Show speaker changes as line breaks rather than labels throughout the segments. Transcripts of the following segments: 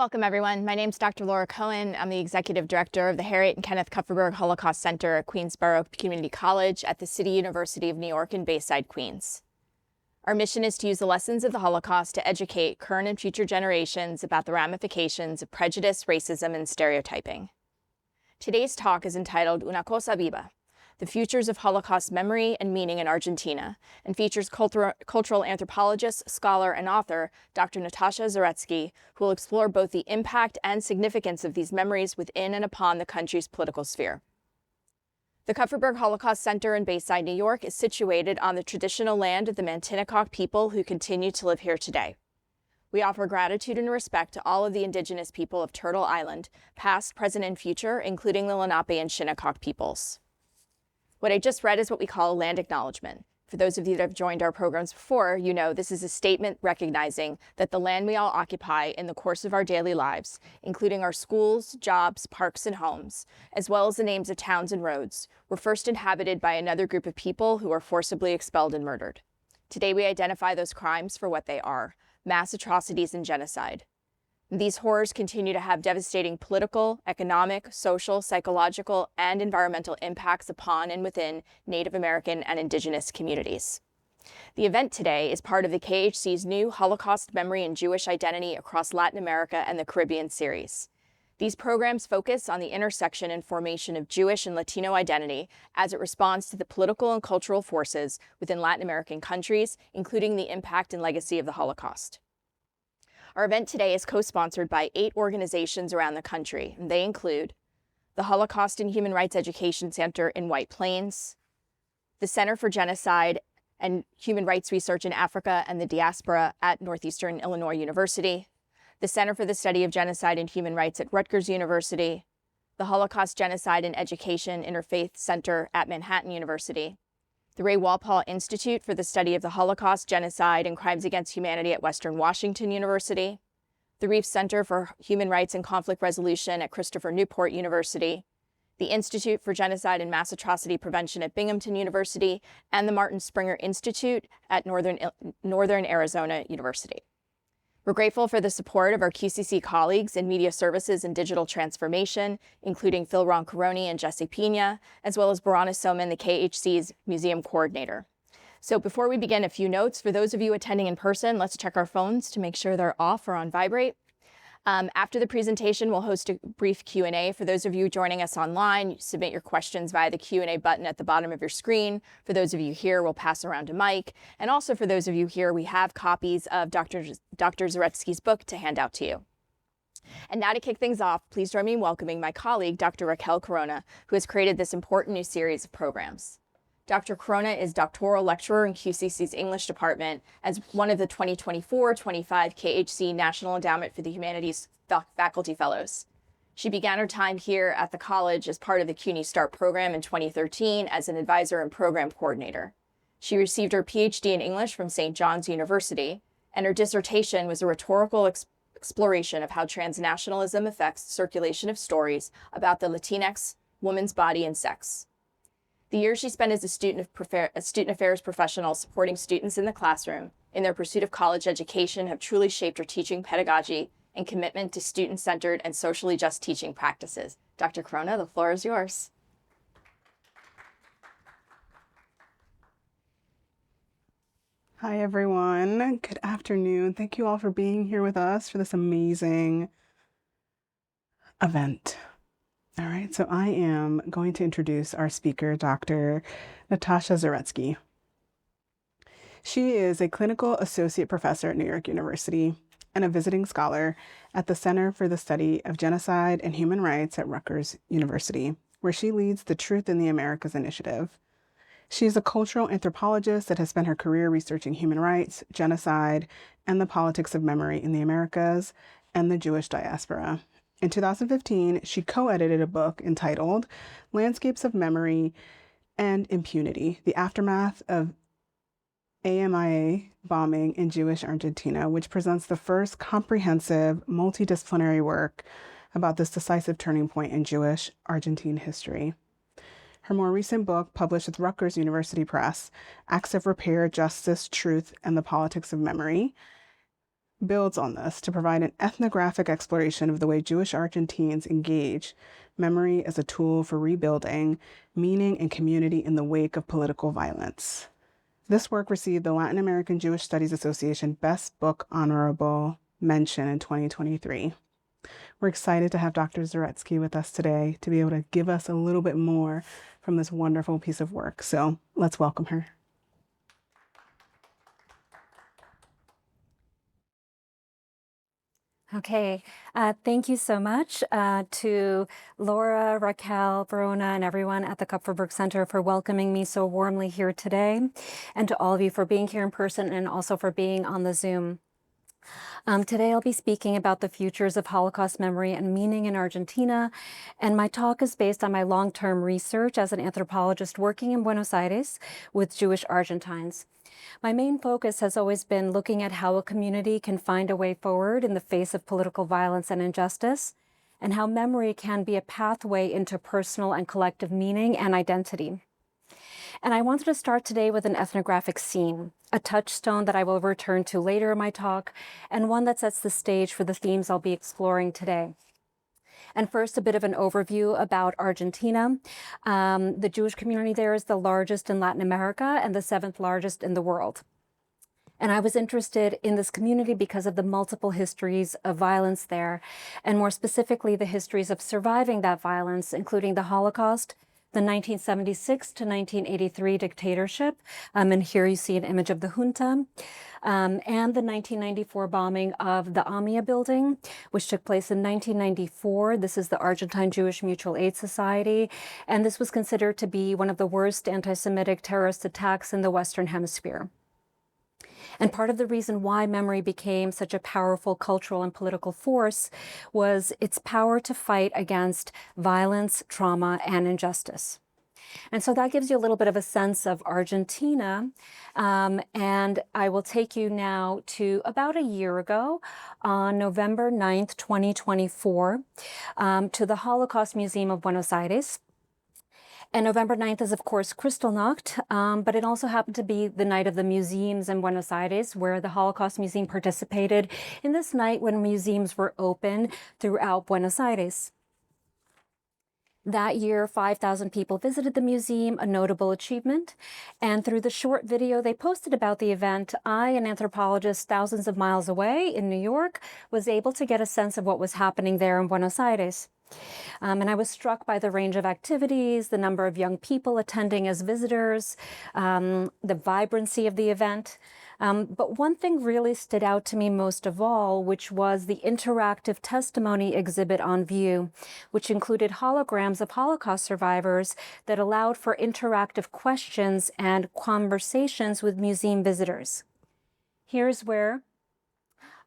Welcome, everyone. My name is Dr. Laura Cohen. I'm the Executive Director of the Harriet and Kenneth Kupferberg Holocaust Center at Queensborough Community College at the City University of New York in Bayside, Queens. Our mission is to use the lessons of the Holocaust to educate current and future generations about the ramifications of prejudice, racism, and stereotyping. Today's talk is entitled Una Cosa Viva, The Futures of Holocaust Memory and Meaning in Argentina, and features cultural anthropologist, scholar, and author Dr. Natasha Zaretsky, who will explore both the impact and significance of these memories within and upon the country's political sphere. The Kupferberg Holocaust Center in Bayside, New York is situated on the traditional land of the Mantinecock people who continue to live here today. We offer gratitude and respect to all of the indigenous people of Turtle Island, past, present, and future, including the Lenape and Shinnecock peoples. What I just read is what we call a land acknowledgement. For those of you that have joined our programs before, you know this is a statement recognizing that the land we all occupy in the course of our daily lives, including our schools, jobs, parks, and homes, as well as the names of towns and roads, were first inhabited by another group of people who were forcibly expelled and murdered. Today we identify those crimes for what they are: mass atrocities and genocide. These horrors continue to have devastating political, economic, social, psychological, and environmental impacts upon and within Native American and Indigenous communities. The event today is part of the KHC's new Holocaust Memory and Jewish Identity Across Latin America and the Caribbean series. These programs focus on the intersection and formation of Jewish and Latino identity as it responds to the political and cultural forces within Latin American countries, including the impact and legacy of the Holocaust. Our event today is co-sponsored by 8 organizations around the country, and they include the Holocaust and Human Rights Education Center in White Plains, the Center for Genocide and Human Rights Research in Africa and the Diaspora at Northeastern Illinois University, the Center for the Study of Genocide and Human Rights at Rutgers University, the Holocaust Genocide and Education Interfaith Center at Manhattan University, the Ray Walpole Institute for the Study of the Holocaust, Genocide, and Crimes Against Humanity at Western Washington University, the Reef Center for Human Rights and Conflict Resolution at Christopher Newport University, the Institute for Genocide and Mass Atrocity Prevention at Binghamton University, and the Martin Springer Institute at Northern Arizona University. We're grateful for the support of our QCC colleagues in media services and digital transformation, including Phil Roncaroni and Jesse Pina, as well as Barana Soman, the KHC's museum coordinator. So before we begin, a few notes. For those of you attending in person, let's check our phones to make sure they're off or on vibrate. After the presentation, we'll host a brief Q&A. For those of you joining us online, submit your questions via the Q&A button at the bottom of your screen. For those of you here, we'll pass around a mic. And also for those of you here, we have copies of Dr. Zaretsky's book to hand out to you. And now to kick things off, please join me in welcoming my colleague, Dr. Raquel Corona, who has created this important new series of programs. Dr. Corona is doctoral lecturer in QCC's English department as one of the 2024-25 KHC National Endowment for the Humanities Faculty Fellows. She began her time here at the college as part of the CUNY START program in 2013 as an advisor and program coordinator. She received her PhD in English from St. John's University, and her dissertation was a rhetorical exploration of how transnationalism affects circulation of stories about the Latinx, woman's body, and sex. The years she spent as a student affairs professional supporting students in the classroom in their pursuit of college education have truly shaped her teaching pedagogy and commitment to student-centered and socially just teaching practices. Dr. Corona, the floor is yours.
Hi, everyone. Good afternoon. Thank you all for being here with us for this amazing event. All right, so I am going to introduce our speaker, Dr. Natasha Zaretsky. She is a clinical associate professor at New York University and a visiting scholar at the Center for the Study of Genocide and Human Rights at Rutgers University, where she leads the Truth in the Americas initiative. She is a cultural anthropologist that has spent her career researching human rights, genocide, and the politics of memory in the Americas and the Jewish diaspora. In 2015, she co-edited a book entitled Landscapes of Memory and Impunity, The Aftermath of AMIA Bombing in Jewish Argentina, which presents the first comprehensive, multidisciplinary work about this decisive turning point in Jewish Argentine history. Her more recent book, published with Rutgers University Press, Acts of Repair, Justice, Truth, and the Politics of Memory, builds on this to provide an ethnographic exploration of the way Jewish Argentines engage memory as a tool for rebuilding meaning and community in the wake of political violence. This work received the Latin American Jewish Studies Association Best Book Honorable Mention in 2023. We're excited to have Dr. Zaretsky with us today to be able to give us a little bit more from this wonderful piece of work. So let's welcome her.
Okay, thank you so much to Laura, Raquel, Verona, and everyone at the Kupferberg Center for welcoming me so warmly here today, and to all of you for being here in person and also for being on the Zoom. Today I'll be speaking about the futures of Holocaust memory and meaning in Argentina, and my talk is based on my long-term research as an anthropologist working in Buenos Aires with Jewish Argentines. My main focus has always been looking at how a community can find a way forward in the face of political violence and injustice, and how memory can be a pathway into personal and collective meaning and identity. And I wanted to start today with an ethnographic scene, a touchstone that I will return to later in my talk, and one that sets the stage for the themes I'll be exploring today. And first, a bit of an overview about Argentina. The Jewish community there is the largest in Latin America and the 7th largest in the world. And I was interested in this community because of the multiple histories of violence there, and more specifically, the histories of surviving that violence, including the Holocaust, the 1976 to 1983 dictatorship, and here you see an image of the junta, and the 1994 bombing of the AMIA building, which took place in 1994. This is the Argentine Jewish Mutual Aid Society, and this was considered to be one of the worst anti-Semitic terrorist attacks in the Western Hemisphere. And part of the reason why memory became such a powerful cultural and political force was its power to fight against violence, trauma, and injustice. And so that gives you a little bit of a sense of Argentina. And I will take you now to about a year ago, on November 9th, 2024, to the Holocaust Museum of Buenos Aires. And November 9th is, of course, Kristallnacht, but it also happened to be the night of the museums in Buenos Aires, where the Holocaust Museum participated in this night when museums were open throughout Buenos Aires. That year, 5,000 people visited the museum, a notable achievement. And through the short video they posted about the event, I, an anthropologist thousands of miles away in New York, was able to get a sense of what was happening there in Buenos Aires. And I was struck by the range of activities, the number of young people attending as visitors, the vibrancy of the event. But one thing really stood out to me most of all, which was the interactive testimony exhibit on view, which included holograms of Holocaust survivors that allowed for interactive questions and conversations with museum visitors. Here's where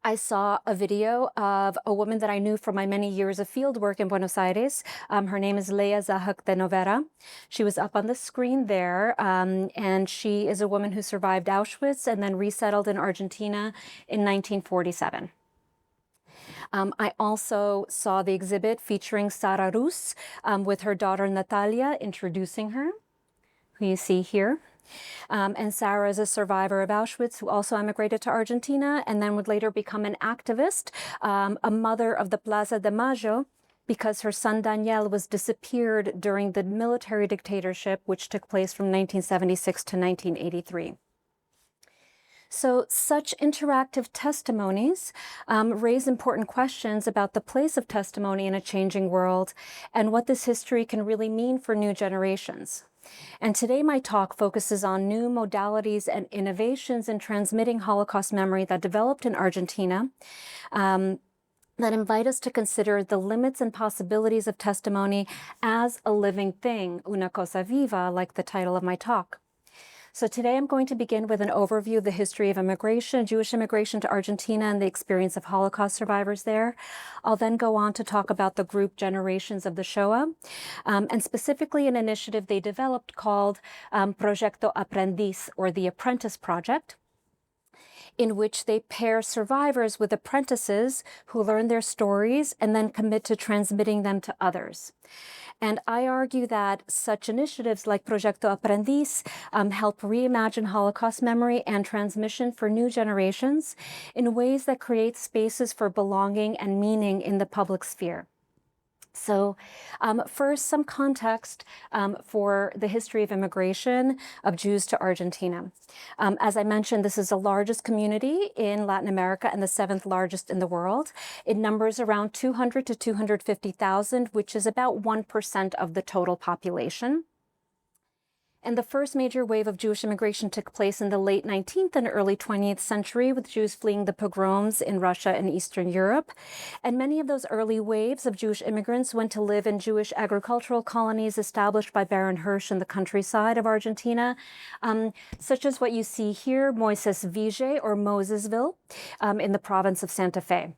I saw a video of a woman that I knew from my many years of field work in Buenos Aires. Her name is Leia Zahak de Novera. She was up on the screen there, and she is a woman who survived Auschwitz and then resettled in Argentina in 1947. I also saw the exhibit featuring Sara Rus with her daughter Natalia introducing her, who you see here. And Sarah is a survivor of Auschwitz who also emigrated to Argentina and then would later become an activist, a mother of the Plaza de Mayo, because her son Daniel was disappeared during the military dictatorship, which took place from 1976 to 1983. So such interactive testimonies raise important questions about the place of testimony in a changing world and what this history can really mean for new generations. And today my talk focuses on new modalities and innovations in transmitting Holocaust memory that developed in Argentina, that invite us to consider the limits and possibilities of testimony as a living thing, una cosa viva, like the title of my talk. So today I'm going to begin with an overview of the history of immigration, Jewish immigration to Argentina and the experience of Holocaust survivors there. I'll then go on to talk about the group Generations of the Shoah, and specifically an initiative they developed called Proyecto Aprendiz, or the Apprentice Project. in which they pair survivors with apprentices who learn their stories and then commit to transmitting them to others. And I argue that such initiatives like Proyecto Aprendiz help reimagine Holocaust memory and transmission for new generations in ways that create spaces for belonging and meaning in the public sphere. So first, some context for the history of immigration of Jews to Argentina. As I mentioned, this is the largest community in Latin America and the 7th largest in the world. It numbers around 200 to 250,000, which is about 1% of the total population. And the first major wave of Jewish immigration took place in the late 19th and early 20th century, with Jews fleeing the pogroms in Russia and Eastern Europe. And many of those early waves of Jewish immigrants went to live in Jewish agricultural colonies established by Baron Hirsch in the countryside of Argentina, such as what you see here, Moises Ville or Mosesville in the province of Santa Fe.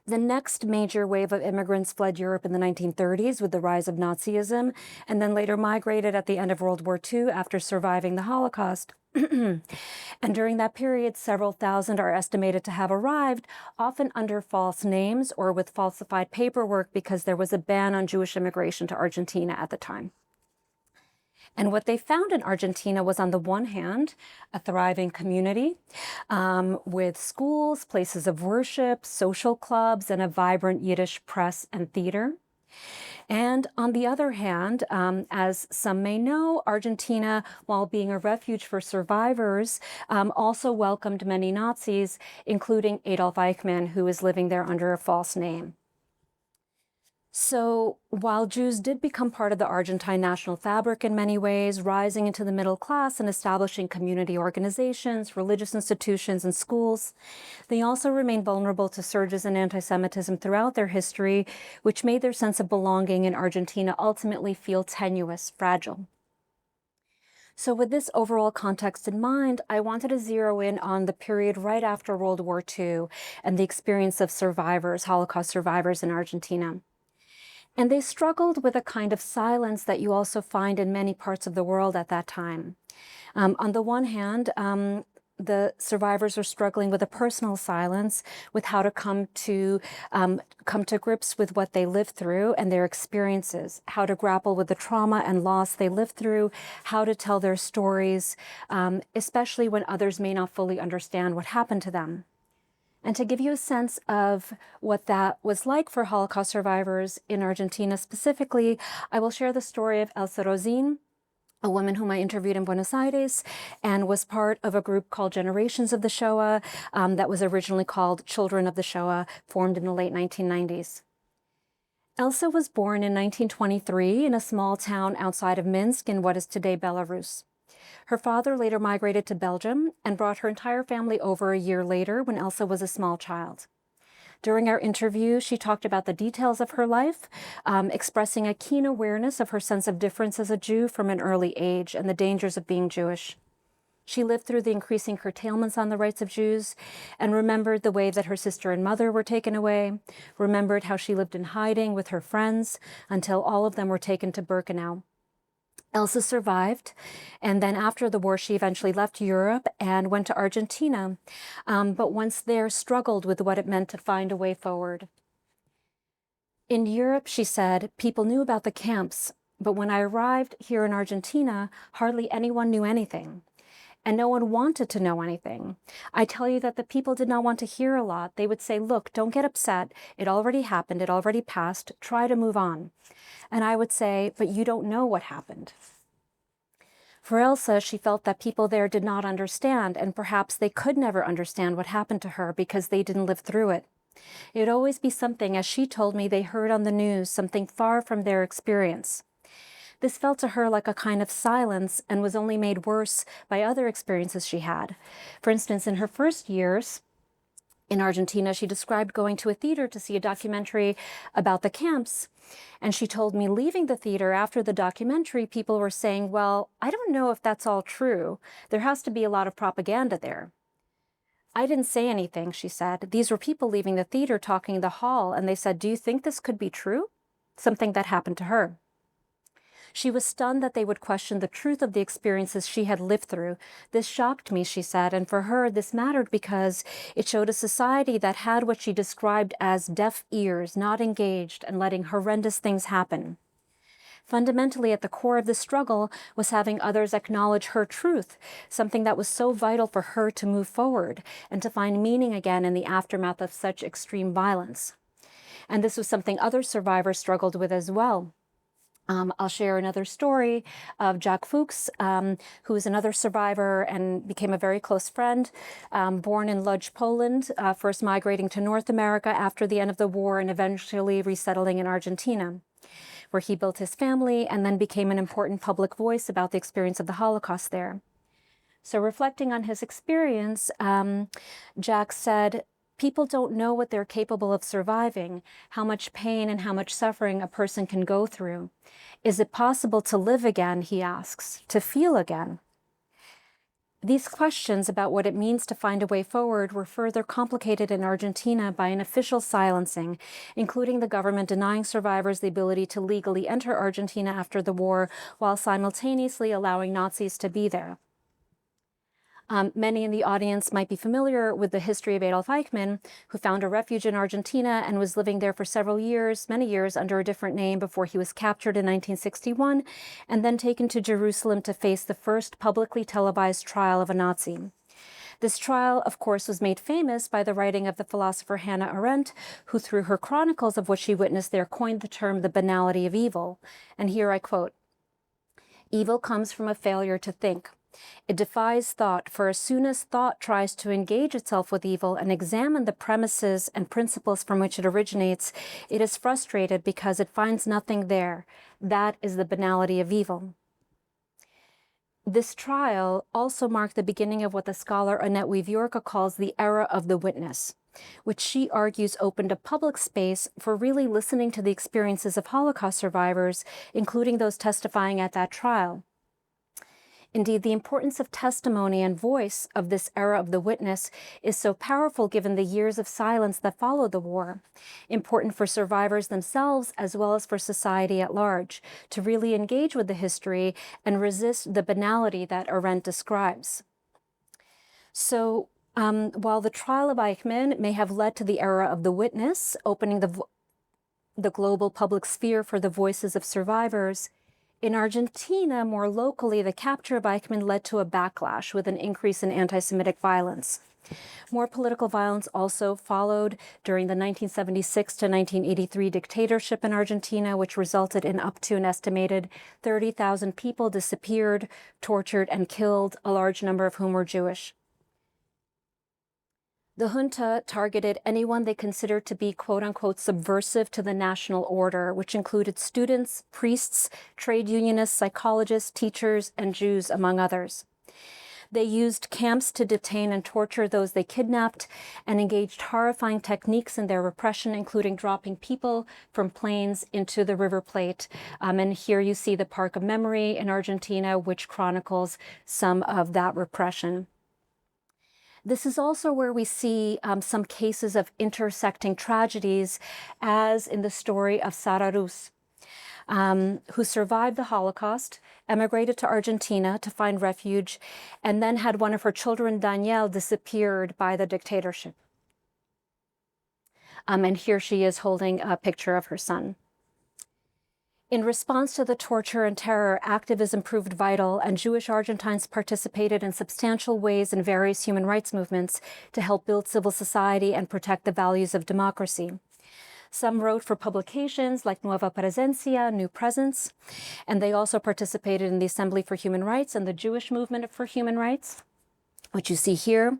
The next major wave of immigrants fled Europe in the 1930s with the rise of Nazism, and then later migrated at the end of World War II after surviving the Holocaust. And during that period, several thousand are estimated to have arrived, often under false names or with falsified paperwork, because there was a ban on Jewish immigration to Argentina at the time. And what they found in Argentina was, on the one hand, a thriving community with schools, places of worship, social clubs, and a vibrant Yiddish press and theater. And on the other hand, as some may know, Argentina, while being a refuge for survivors, also welcomed many Nazis, including Adolf Eichmann, who was living there under a false name. So while Jews did become part of the Argentine national fabric in many ways, rising into the middle class and establishing community organizations, religious institutions, and schools, they also remained vulnerable to surges in anti-Semitism throughout their history, which made their sense of belonging in Argentina ultimately feel tenuous, fragile. So with this overall context in mind, I wanted to zero in on the period right after World War II and the experience of survivors, Holocaust survivors in Argentina. And they struggled with a kind of silence that you also find in many parts of the world at that time. On the one hand, the survivors were struggling with a personal silence, with how to come to grips with what they lived through and their experiences, how to grapple with the trauma and loss they lived through, how to tell their stories, especially when others may not fully understand what happened to them. And to give you a sense of what that was like for Holocaust survivors in Argentina specifically, I will share the story of Elsa Rosin, a woman whom I interviewed in Buenos Aires and was part of a group called Generations of the Shoah that was originally called Children of the Shoah, formed in the late 1990s. Elsa was born in 1923 in a small town outside of Minsk in what is today Belarus. Her father later migrated to Belgium and brought her entire family over a year later when Elsa was a small child. During our interview, she talked about the details of her life, expressing a keen awareness of her sense of difference as a Jew from an early age and the dangers of being Jewish. She lived through the increasing curtailments on the rights of Jews and remembered the way that her sister and mother were taken away, remembered how she lived in hiding with her friends until all of them were taken to Birkenau. Elsa survived, and then after the war, she eventually left Europe and went to Argentina, but once there, struggled with what it meant to find a way forward. In Europe, she said, people knew about the camps, but when I arrived here in Argentina, hardly anyone knew anything, and no one wanted to know anything. I tell you that the people did not want to hear a lot. They would say, look, don't get upset. It already happened. It already passed. Try to move on. And I would say, but you don't know what happened. For Elsa, she felt that people there did not understand, and perhaps they could never understand what happened to her because they didn't live through it. It would always be something, as she told me, they heard on the news, something far from their experience. This felt to her like a kind of silence and was only made worse by other experiences she had. For instance, in her first years in Argentina, she described going to a theater to see a documentary about the camps. And she told me, leaving the theater after the documentary, people were saying, well, I don't know if that's all true. There has to be a lot of propaganda there. I didn't say anything, she said. These were people leaving the theater talking in the hall, and they said, do you think this could be true? Something that happened to her. She was stunned that they would question the truth of the experiences she had lived through. This shocked me, she said, and for her this mattered because it showed a society that had what she described as deaf ears, not engaged, and letting horrendous things happen. Fundamentally, at the core of the struggle was having others acknowledge her truth, something that was so vital for her to move forward and to find meaning again in the aftermath of such extreme violence. And this was something other survivors struggled with as well. I'll share another story of Jacques Fuchs, who is another survivor and became a very close friend, born in Lodz, Poland, first migrating to North America after the end of the war and eventually resettling in Argentina, where he built his family and then became an important public voice about the experience of the Holocaust there. So reflecting on his experience, Jacques said, "People don't know what they're capable of surviving, how much pain and how much suffering a person can go through. Is it possible to live again?" he asks, "to feel again?" These questions about what it means to find a way forward were further complicated in Argentina by an official silencing, including the government denying survivors the ability to legally enter Argentina after the war, while simultaneously allowing Nazis to be there. Many in the audience might be familiar with the history of Adolf Eichmann, who found a refuge in Argentina and was living there for several years, many years, under a different name before he was captured in 1961 and then taken to Jerusalem to face the first publicly televised trial of a Nazi. This trial, of course, was made famous by the writing of the philosopher Hannah Arendt, who through her chronicles of what she witnessed there coined the term the banality of evil. And here I quote, "Evil comes from a failure to think. It defies thought, for as soon as thought tries to engage itself with evil and examine the premises and principles from which it originates, it is frustrated because it finds nothing there. That is the banality of evil." This trial also marked the beginning of what the scholar Annette Wiviorka calls the era of the witness, which she argues opened a public space for really listening to the experiences of Holocaust survivors, including those testifying at that trial. Indeed, the importance of testimony and voice of this era of the witness is so powerful given the years of silence that followed the war, important for survivors themselves as well as for society at large, to really engage with the history and resist the banality that Arendt describes. So while the trial of Eichmann may have led to the era of the witness, opening the global public sphere for the voices of survivors, in Argentina, more locally, the capture of Eichmann led to a backlash with an increase in anti-Semitic violence. More political violence also followed during the 1976 to 1983 dictatorship in Argentina, which resulted in up to an estimated 30,000 people disappeared, tortured, and killed, a large number of whom were Jewish. The junta targeted anyone they considered to be quote-unquote subversive to the national order, which included students, priests, trade unionists, psychologists, teachers, and Jews, among others. They used camps to detain and torture those they kidnapped and engaged horrifying techniques in their repression, including dropping people from planes into the River Plate. And here you see the Park of Memory in Argentina, which chronicles some of that repression. This is also where we see some cases of intersecting tragedies, as in the story of Sara Rus, who survived the Holocaust, emigrated to Argentina to find refuge, and then had one of her children, Danielle, disappeared by the dictatorship. And here she is holding a picture of her son. In response to the torture and terror, activism proved vital, and Jewish Argentines participated in substantial ways in various human rights movements to help build civil society and protect the values of democracy. Some wrote for publications like Nueva Presencia, New Presence, and they also participated in the Assembly for Human Rights and the Jewish Movement for Human Rights, which you see here.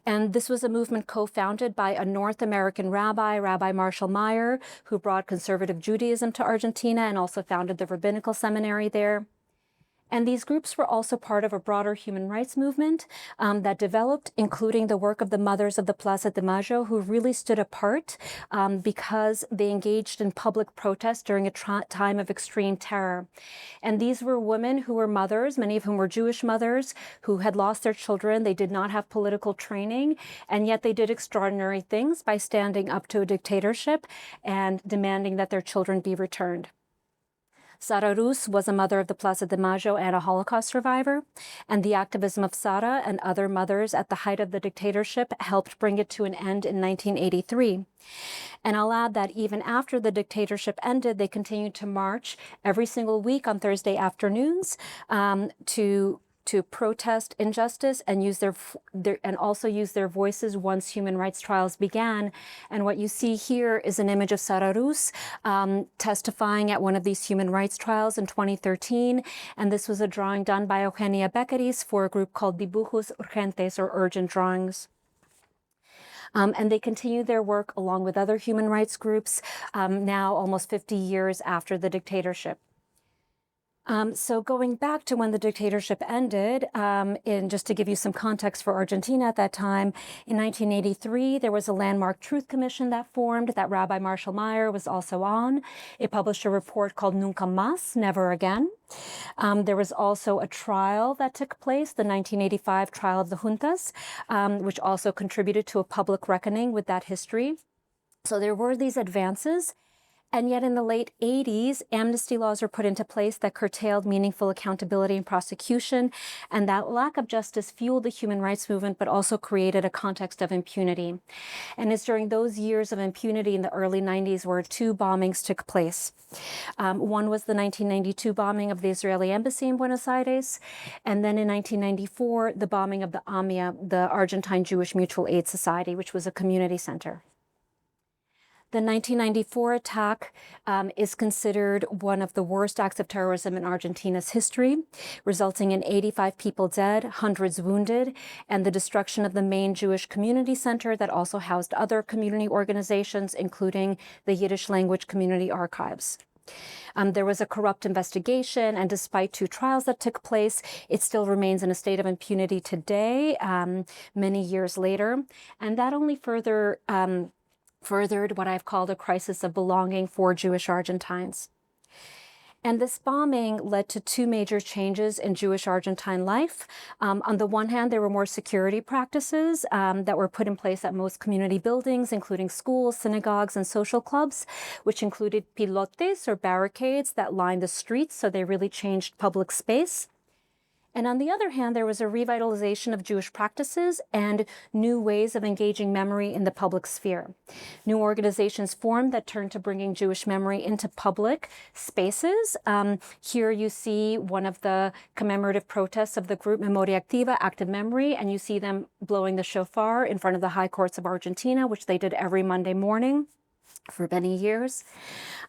And this was a movement co-founded by a North American rabbi, Rabbi Marshall Meyer, who brought conservative Judaism to Argentina and also founded the rabbinical seminary there. And these groups were also part of a broader human rights movement that developed, including the work of the Mothers of the Plaza de Mayo, who really stood apart because they engaged in public protest during a time of extreme terror. And these were women who were mothers, many of whom were Jewish mothers, who had lost their children. They did not have political training, and yet they did extraordinary things by standing up to a dictatorship and demanding that their children be returned. Sara Rus was a mother of the Plaza de Mayo and a Holocaust survivor, and the activism of Sara and other mothers at the height of the dictatorship helped bring it to an end in 1983. And I'll add that even after the dictatorship ended, they continued to march every single week on Thursday afternoons to protest injustice and use and also use their voices once human rights trials began. And what you see here is an image of Sara Rus testifying at one of these human rights trials in 2013. And this was a drawing done by Eugenia Beckeris for a group called Dibujos Urgentes, or Urgent Drawings. And they continue their work along with other human rights groups now almost 50 years after the dictatorship. So going back to when the dictatorship ended, just to give you some context for Argentina at that time, in 1983, there was a landmark truth commission that formed that Rabbi Marshall Meyer was also on. It published a report called Nunca Más, Never Again. There was also a trial that took place, the 1985 trial of the juntas, which also contributed to a public reckoning with that history. So there were these advances. And yet in the late 80s, amnesty laws were put into place that curtailed meaningful accountability and prosecution. And that lack of justice fueled the human rights movement, but also created a context of impunity. And it's during those years of impunity in the early 90s where two bombings took place. One was the 1992 bombing of the Israeli embassy in Buenos Aires. And then in 1994, the bombing of the AMIA, the Argentine Jewish Mutual Aid Society, which was a community center. The 1994 attack is considered one of the worst acts of terrorism in Argentina's history, resulting in 85 people dead, hundreds wounded, and the destruction of the main Jewish community center that also housed other community organizations, including the Yiddish language community archives. There was a corrupt investigation, and despite two trials that took place, it still remains in a state of impunity today, many years later. And that only furthered what I've called a crisis of belonging for Jewish Argentines. And this bombing led to two major changes in Jewish Argentine life. On the one hand, there were more security practices that were put in place at most community buildings, including schools, synagogues, and social clubs, which included pilotes, or barricades that lined the streets, so they really changed public space. And on the other hand, there was a revitalization of Jewish practices and new ways of engaging memory in the public sphere. New organizations formed that turned to bringing Jewish memory into public spaces. Here you see one of the commemorative protests of the group Memoria Activa, Active Memory, and you see them blowing the shofar in front of the high courts of Argentina, which they did every Monday morning for many years.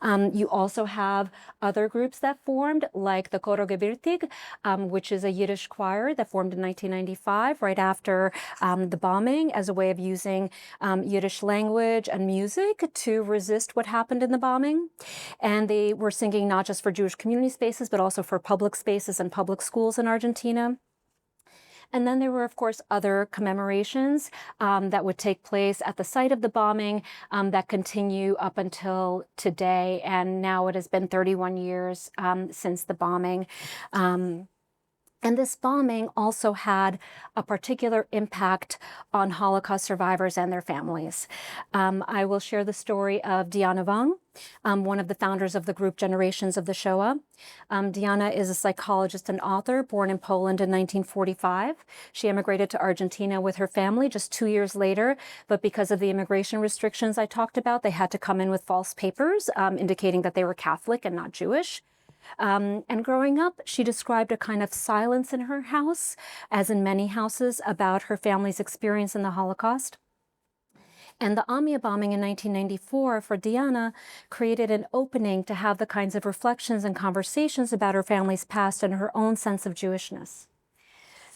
You also have other groups that formed, like the Coro Gebirtig, which is a Yiddish choir that formed in 1995, right after the bombing, as a way of using Yiddish language and music to resist what happened in the bombing. And they were singing not just for Jewish community spaces, but also for public spaces and public schools in Argentina. And then there were, of course, other commemorations that would take place at the site of the bombing that continue up until today. And now it has been 31 years since the bombing. And this bombing also had a particular impact on Holocaust survivors and their families. I will share the story of Diana Wang, one of the founders of the group Generations of the Shoah. Diana is a psychologist and author born in Poland in 1945. She immigrated to Argentina with her family just 2 years later, but because of the immigration restrictions I talked about, they had to come in with false papers indicating that they were Catholic and not Jewish. And growing up, she described a kind of silence in her house, as in many houses, about her family's experience in the Holocaust. And the AMIA bombing in 1994 for Diana created an opening to have the kinds of reflections and conversations about her family's past and her own sense of Jewishness.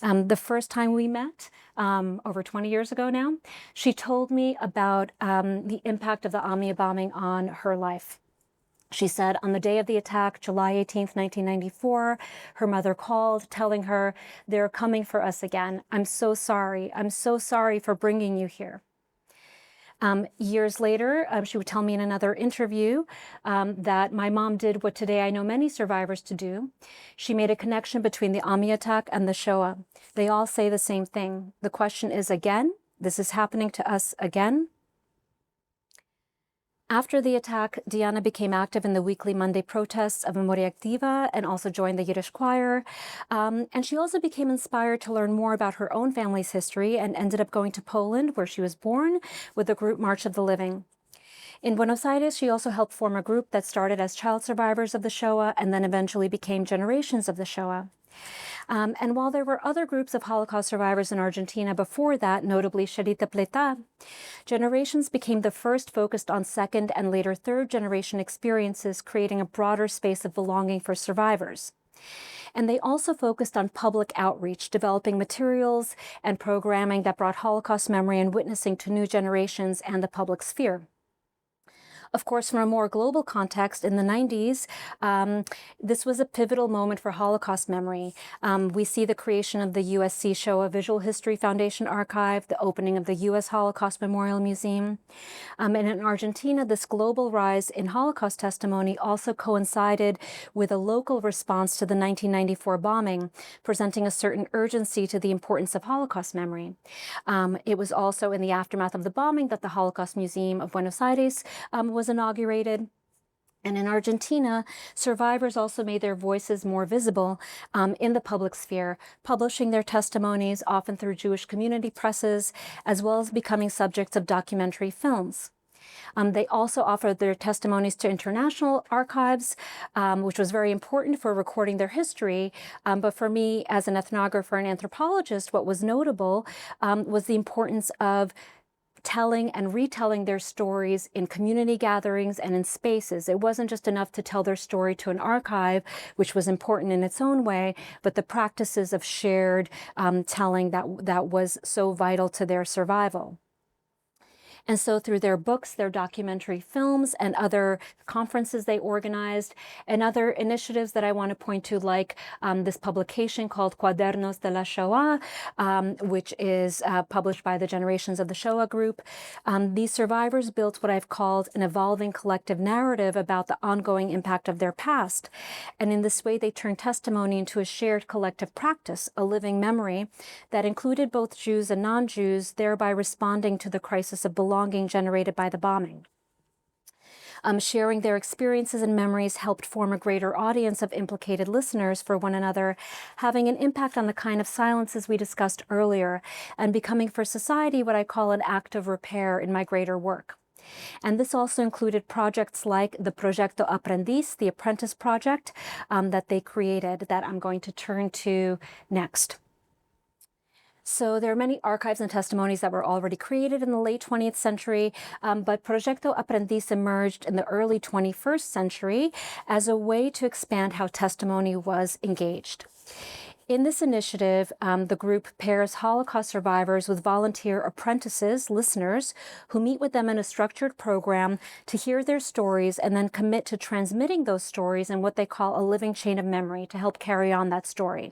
The first time we met, over 20 years ago now, she told me about the impact of the AMIA bombing on her life. She said on the day of the attack, July 18th, 1994, her mother called telling her, "They're coming for us again. I'm so sorry. I'm so sorry for bringing you here." Years later, she would tell me in another interview that my mom did what today I know many survivors to do. She made a connection between the AMIA attack and the Shoah. They all say the same thing. The question is again, this is happening to us again. After the attack, Diana became active in the weekly Monday protests of Memoria Activa and also joined the Yiddish choir. And she also became inspired to learn more about her own family's history and ended up going to Poland, where she was born, with the group March of the Living. In Buenos Aires, she also helped form a group that started as child survivors of the Shoah and then eventually became Generations of the Shoah. And while there were other groups of Holocaust survivors in Argentina before that, notably Sherita Pleta, Generations became the first focused on second and later third generation experiences, creating a broader space of belonging for survivors. And they also focused on public outreach, developing materials and programming that brought Holocaust memory and witnessing to new generations and the public sphere. Of course, from a more global context, in the 90s, this was a pivotal moment for Holocaust memory. We see the creation of the USC Shoah Visual History Foundation Archive, the opening of the U.S. Holocaust Memorial Museum. And in Argentina, this global rise in Holocaust testimony also coincided with a local response to the 1994 bombing, presenting a certain urgency to the importance of Holocaust memory. It was also in the aftermath of the bombing that the Holocaust Museum of Buenos Aires was inaugurated. And in Argentina, survivors also made their voices more visible in the public sphere, publishing their testimonies, often through Jewish community presses, as well as becoming subjects of documentary films. They also offered their testimonies to international archives, which was very important for recording their history. But for me, as an ethnographer and anthropologist, what was notable was the importance of telling and retelling their stories in community gatherings and in spaces. It wasn't just enough to tell their story to an archive, which was important in its own way, but the practices of shared telling that was so vital to their survival. And so through their books, their documentary films, and other conferences they organized, and other initiatives that I want to point to, like this publication called Cuadernos de la Shoah, which is published by the Generations of the Shoah group. These survivors built what I've called an evolving collective narrative about the ongoing impact of their past. And in this way, they turned testimony into a shared collective practice, a living memory that included both Jews and non-Jews, thereby responding to the crisis of belonging generated by the bombing. Sharing their experiences and memories helped form a greater audience of implicated listeners for one another, having an impact on the kind of silences we discussed earlier, and becoming for society what I call an act of repair in my greater work. And this also included projects like the Proyecto Aprendiz, the Apprentice Project, that they created, that I'm going to turn to next. So there are many archives and testimonies that were already created in the late 20th century, but Proyecto Aprendiz emerged in the early 21st century as a way to expand how testimony was engaged. In this initiative, the group pairs Holocaust survivors with volunteer apprentices, listeners, who meet with them in a structured program to hear their stories and then commit to transmitting those stories in what they call a living chain of memory to help carry on that story.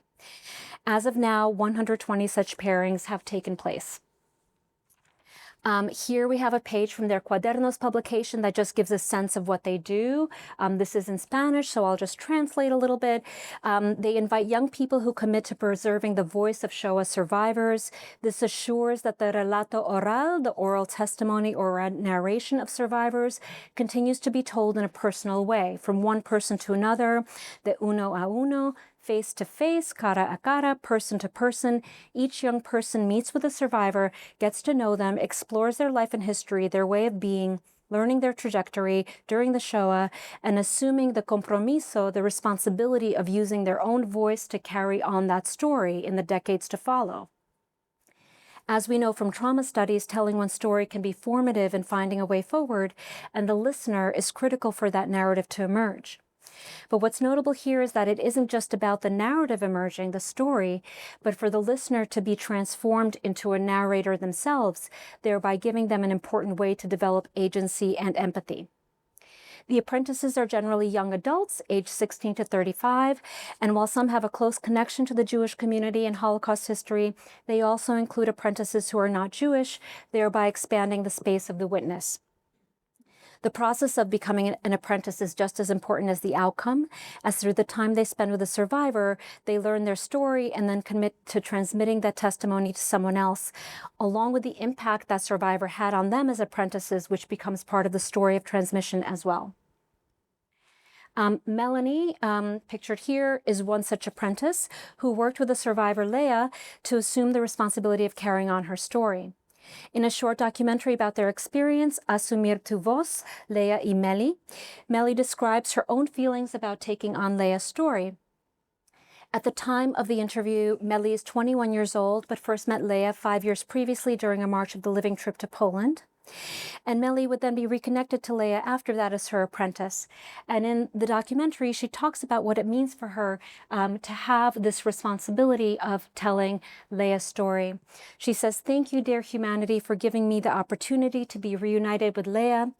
As of now, 120 such pairings have taken place. Here we have a page from their Cuadernos publication that just gives a sense of what they do. This is in Spanish, so I'll just translate a little bit. They invite young people who commit to preserving the voice of Shoah survivors. This assures that the relato oral, the oral testimony or narration of survivors, continues to be told in a personal way, from one person to another, de uno a uno, face to face, cara a cara, person to person. Each young person meets with a survivor, gets to know them, explores their life and history, their way of being, learning their trajectory during the Shoah, and assuming the compromiso, the responsibility of using their own voice to carry on that story in the decades to follow. As we know from trauma studies, telling one story can be formative in finding a way forward, and the listener is critical for that narrative to emerge. But what's notable here is that it isn't just about the narrative emerging, the story, but for the listener to be transformed into a narrator themselves, thereby giving them an important way to develop agency and empathy. The apprentices are generally young adults, aged 16 to 35, and while some have a close connection to the Jewish community and Holocaust history, they also include apprentices who are not Jewish, thereby expanding the space of the witness. The process of becoming an apprentice is just as important as the outcome, as through the time they spend with a survivor, they learn their story and then commit to transmitting that testimony to someone else, along with the impact that survivor had on them as apprentices, which becomes part of the story of transmission as well. Melanie, pictured here, is one such apprentice who worked with the survivor Leah to assume the responsibility of carrying on her story. In a short documentary about their experience, Asumir tu voz, Leah y Meli, Meli describes her own feelings about taking on Leah's story. At the time of the interview, Meli is 21 years old, but first met Leah 5 years previously during a March of the Living trip to Poland. And Meli would then be reconnected to Leah after that as her apprentice. And in the documentary, she talks about what it means for her to have this responsibility of telling Leah's story. She says, "Thank you, dear humanity, for giving me the opportunity to be reunited with Leah.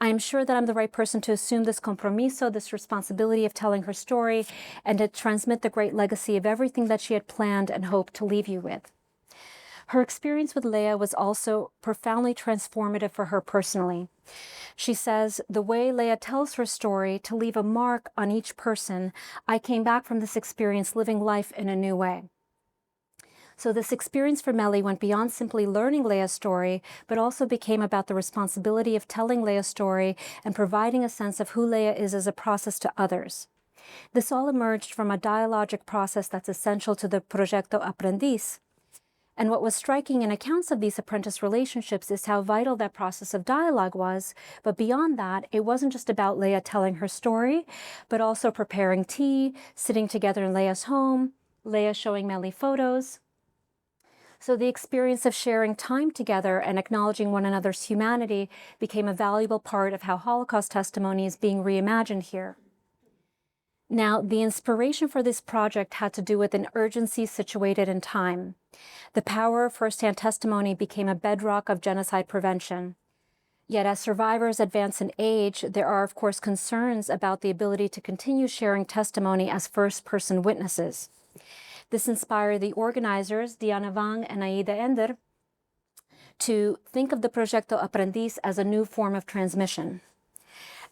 I am sure that I'm the right person to assume this compromiso, this responsibility of telling her story, and to transmit the great legacy of everything that she had planned and hoped to leave you with." Her experience with Leah was also profoundly transformative for her personally. She says, "The way Leah tells her story to leave a mark on each person, I came back from this experience living life in a new way." So this experience for Meli went beyond simply learning Leah's story, but also became about the responsibility of telling Leah's story and providing a sense of who Leah is as a process to others. This all emerged from a dialogic process that's essential to the Proyecto Aprendiz. And what was striking in accounts of these apprentice relationships is how vital that process of dialogue was. But beyond that, it wasn't just about Leah telling her story, but also preparing tea, sitting together in Leah's home, Leah showing Meli photos. So the experience of sharing time together and acknowledging one another's humanity became a valuable part of how Holocaust testimony is being reimagined here. Now, the inspiration for this project had to do with an urgency situated in time. The power of firsthand testimony became a bedrock of genocide prevention. Yet as survivors advance in age, there are, of course, concerns about the ability to continue sharing testimony as first-person witnesses. This inspired the organizers, Diana Wang and Aida Ender, to think of the Proyecto Aprendiz as a new form of transmission.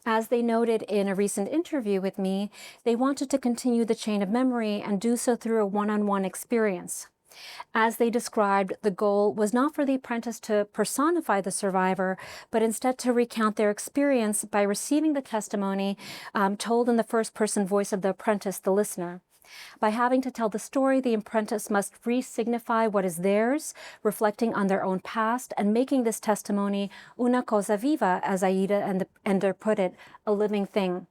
As they noted in a recent interview with me, they wanted to continue the chain of memory and do so through a one-on-one experience. As they described, the goal was not for the apprentice to personify the survivor, but instead to recount their experience by receiving the testimony told in the first-person voice of the apprentice, the listener. By having to tell the story, the apprentice must re-signify what is theirs, reflecting on their own past, and making this testimony una cosa viva, as Aida and Ender put it, a living thing.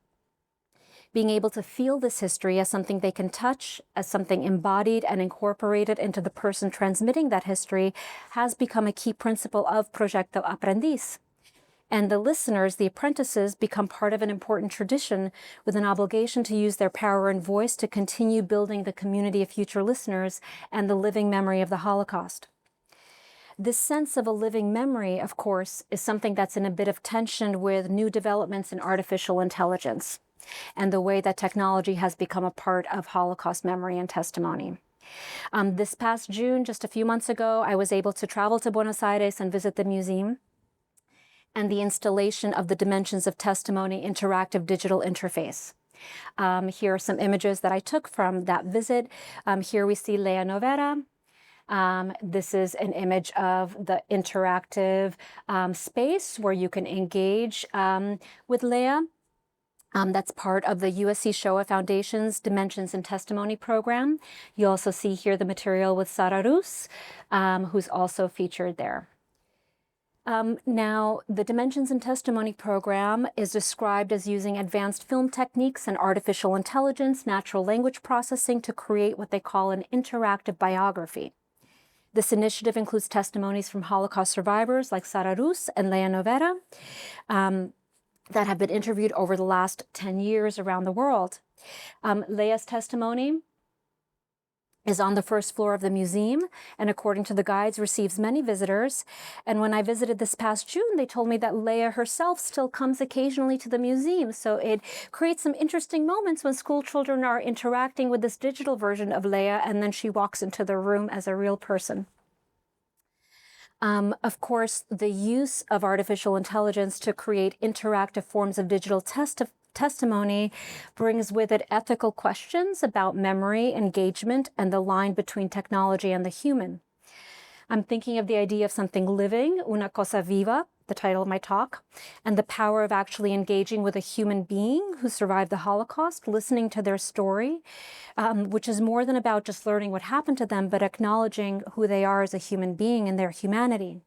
Being able to feel this history as something they can touch, as something embodied and incorporated into the person transmitting that history, has become a key principle of Proyecto Aprendiz. And the listeners, the apprentices, become part of an important tradition with an obligation to use their power and voice to continue building the community of future listeners and the living memory of the Holocaust. This sense of a living memory, of course, is something that's in a bit of tension with new developments in artificial intelligence and the way that technology has become a part of Holocaust memory and testimony. This past June, just a few months ago, I was able to travel to Buenos Aires and visit the museum and the installation of the Dimensions of Testimony interactive digital interface. Here are some images that I took from that visit. Here we see Leah Novera. This is an image of the interactive space where you can engage with Leah. That's part of the USC Shoah Foundation's Dimensions and Testimony program. You also see here the material with Sara Rus, who's also featured there. Now, the Dimensions and Testimony program is described as using advanced film techniques and artificial intelligence, natural language processing to create what they call an interactive biography. This initiative includes testimonies from Holocaust survivors like Sara Rus and Leah Novera that have been interviewed over the last 10 years around the world. Leah's testimony is on the first floor of the museum, and according to the guides, receives many visitors. And when I visited this past June, they told me that Leah herself still comes occasionally to the museum. So it creates some interesting moments when school children are interacting with this digital version of Leah, and then she walks into the room as a real person. Of course, the use of artificial intelligence to create interactive forms of digital testimony brings with it ethical questions about memory, engagement, and the line between technology and the human. I'm thinking of the idea of something living, una cosa viva, the title of my talk, and the power of actually engaging with a human being who survived the Holocaust, listening to their story, which is more than about just learning what happened to them, but acknowledging who they are as a human being and their humanity.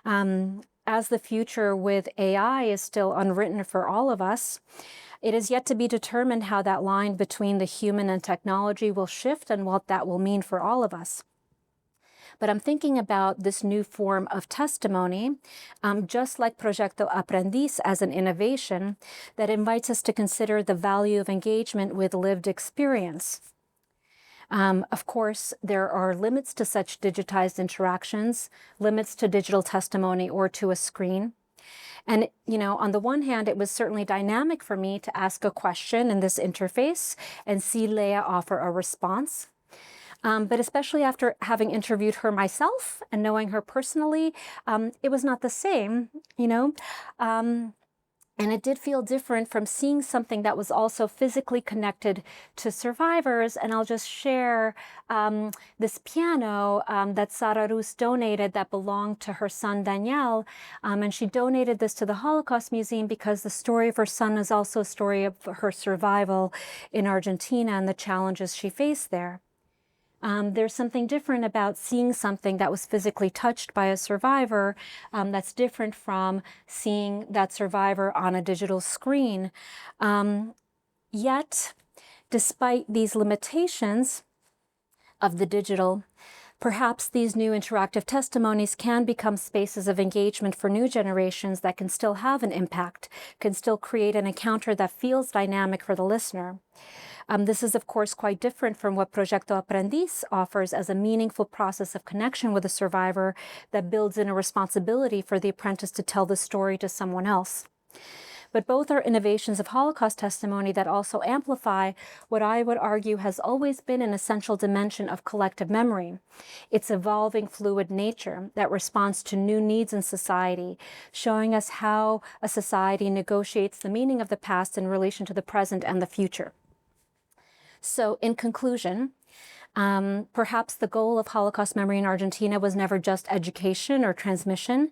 As the future with AI is still unwritten for all of us, it is yet to be determined how that line between the human and technology will shift and what that will mean for all of us. But I'm thinking about this new form of testimony, just like Proyecto Aprendiz as an innovation that invites us to consider the value of engagement with lived experience. Of course, there are limits to such digitized interactions, limits to digital testimony or to a screen. And, on the one hand, it was certainly dynamic for me to ask a question in this interface and see Leah offer a response. But especially after having interviewed her myself and knowing her personally, it was not the same, and it did feel different from seeing something that was also physically connected to survivors. And I'll just share this piano that Sara Rus donated that belonged to her son, Daniel. And she donated this to the Holocaust Museum because the story of her son is also a story of her survival in Argentina and the challenges she faced there. There's something different about seeing something that was physically touched by a survivor that's different from seeing that survivor on a digital screen. Yet, despite these limitations of the digital, perhaps these new interactive testimonies can become spaces of engagement for new generations that can still have an impact, can still create an encounter that feels dynamic for the listener. This is, of course, quite different from what Proyecto Aprendiz offers as a meaningful process of connection with a survivor that builds in a responsibility for the apprentice to tell the story to someone else. But both are innovations of Holocaust testimony that also amplify what I would argue has always been an essential dimension of collective memory, its evolving fluid nature that responds to new needs in society, showing us how a society negotiates the meaning of the past in relation to the present and the future. So in conclusion, perhaps the goal of Holocaust memory in Argentina was never just education or transmission,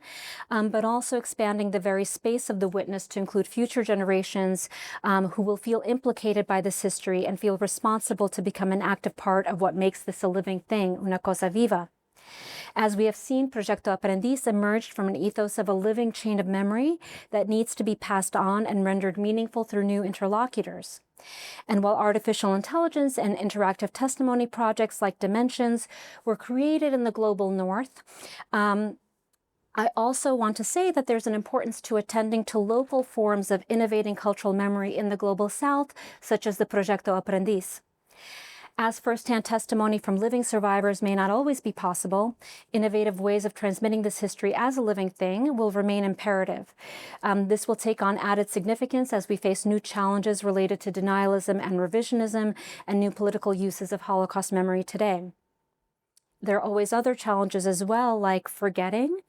but also expanding the very space of the witness to include future generations who will feel implicated by this history and feel responsible to become an active part of what makes this a living thing, una cosa viva. As we have seen, Proyecto Aprendiz emerged from an ethos of a living chain of memory that needs to be passed on and rendered meaningful through new interlocutors. And while artificial intelligence and interactive testimony projects like Dimensions were created in the global north, I also want to say that there's an importance to attending to local forms of innovating cultural memory in the global south, such as the Proyecto Aprendiz. As firsthand testimony from living survivors may not always be possible, innovative ways of transmitting this history as a living thing will remain imperative. This will take on added significance as we face new challenges related to denialism and revisionism and new political uses of Holocaust memory today. There are always other challenges as well, like forgetting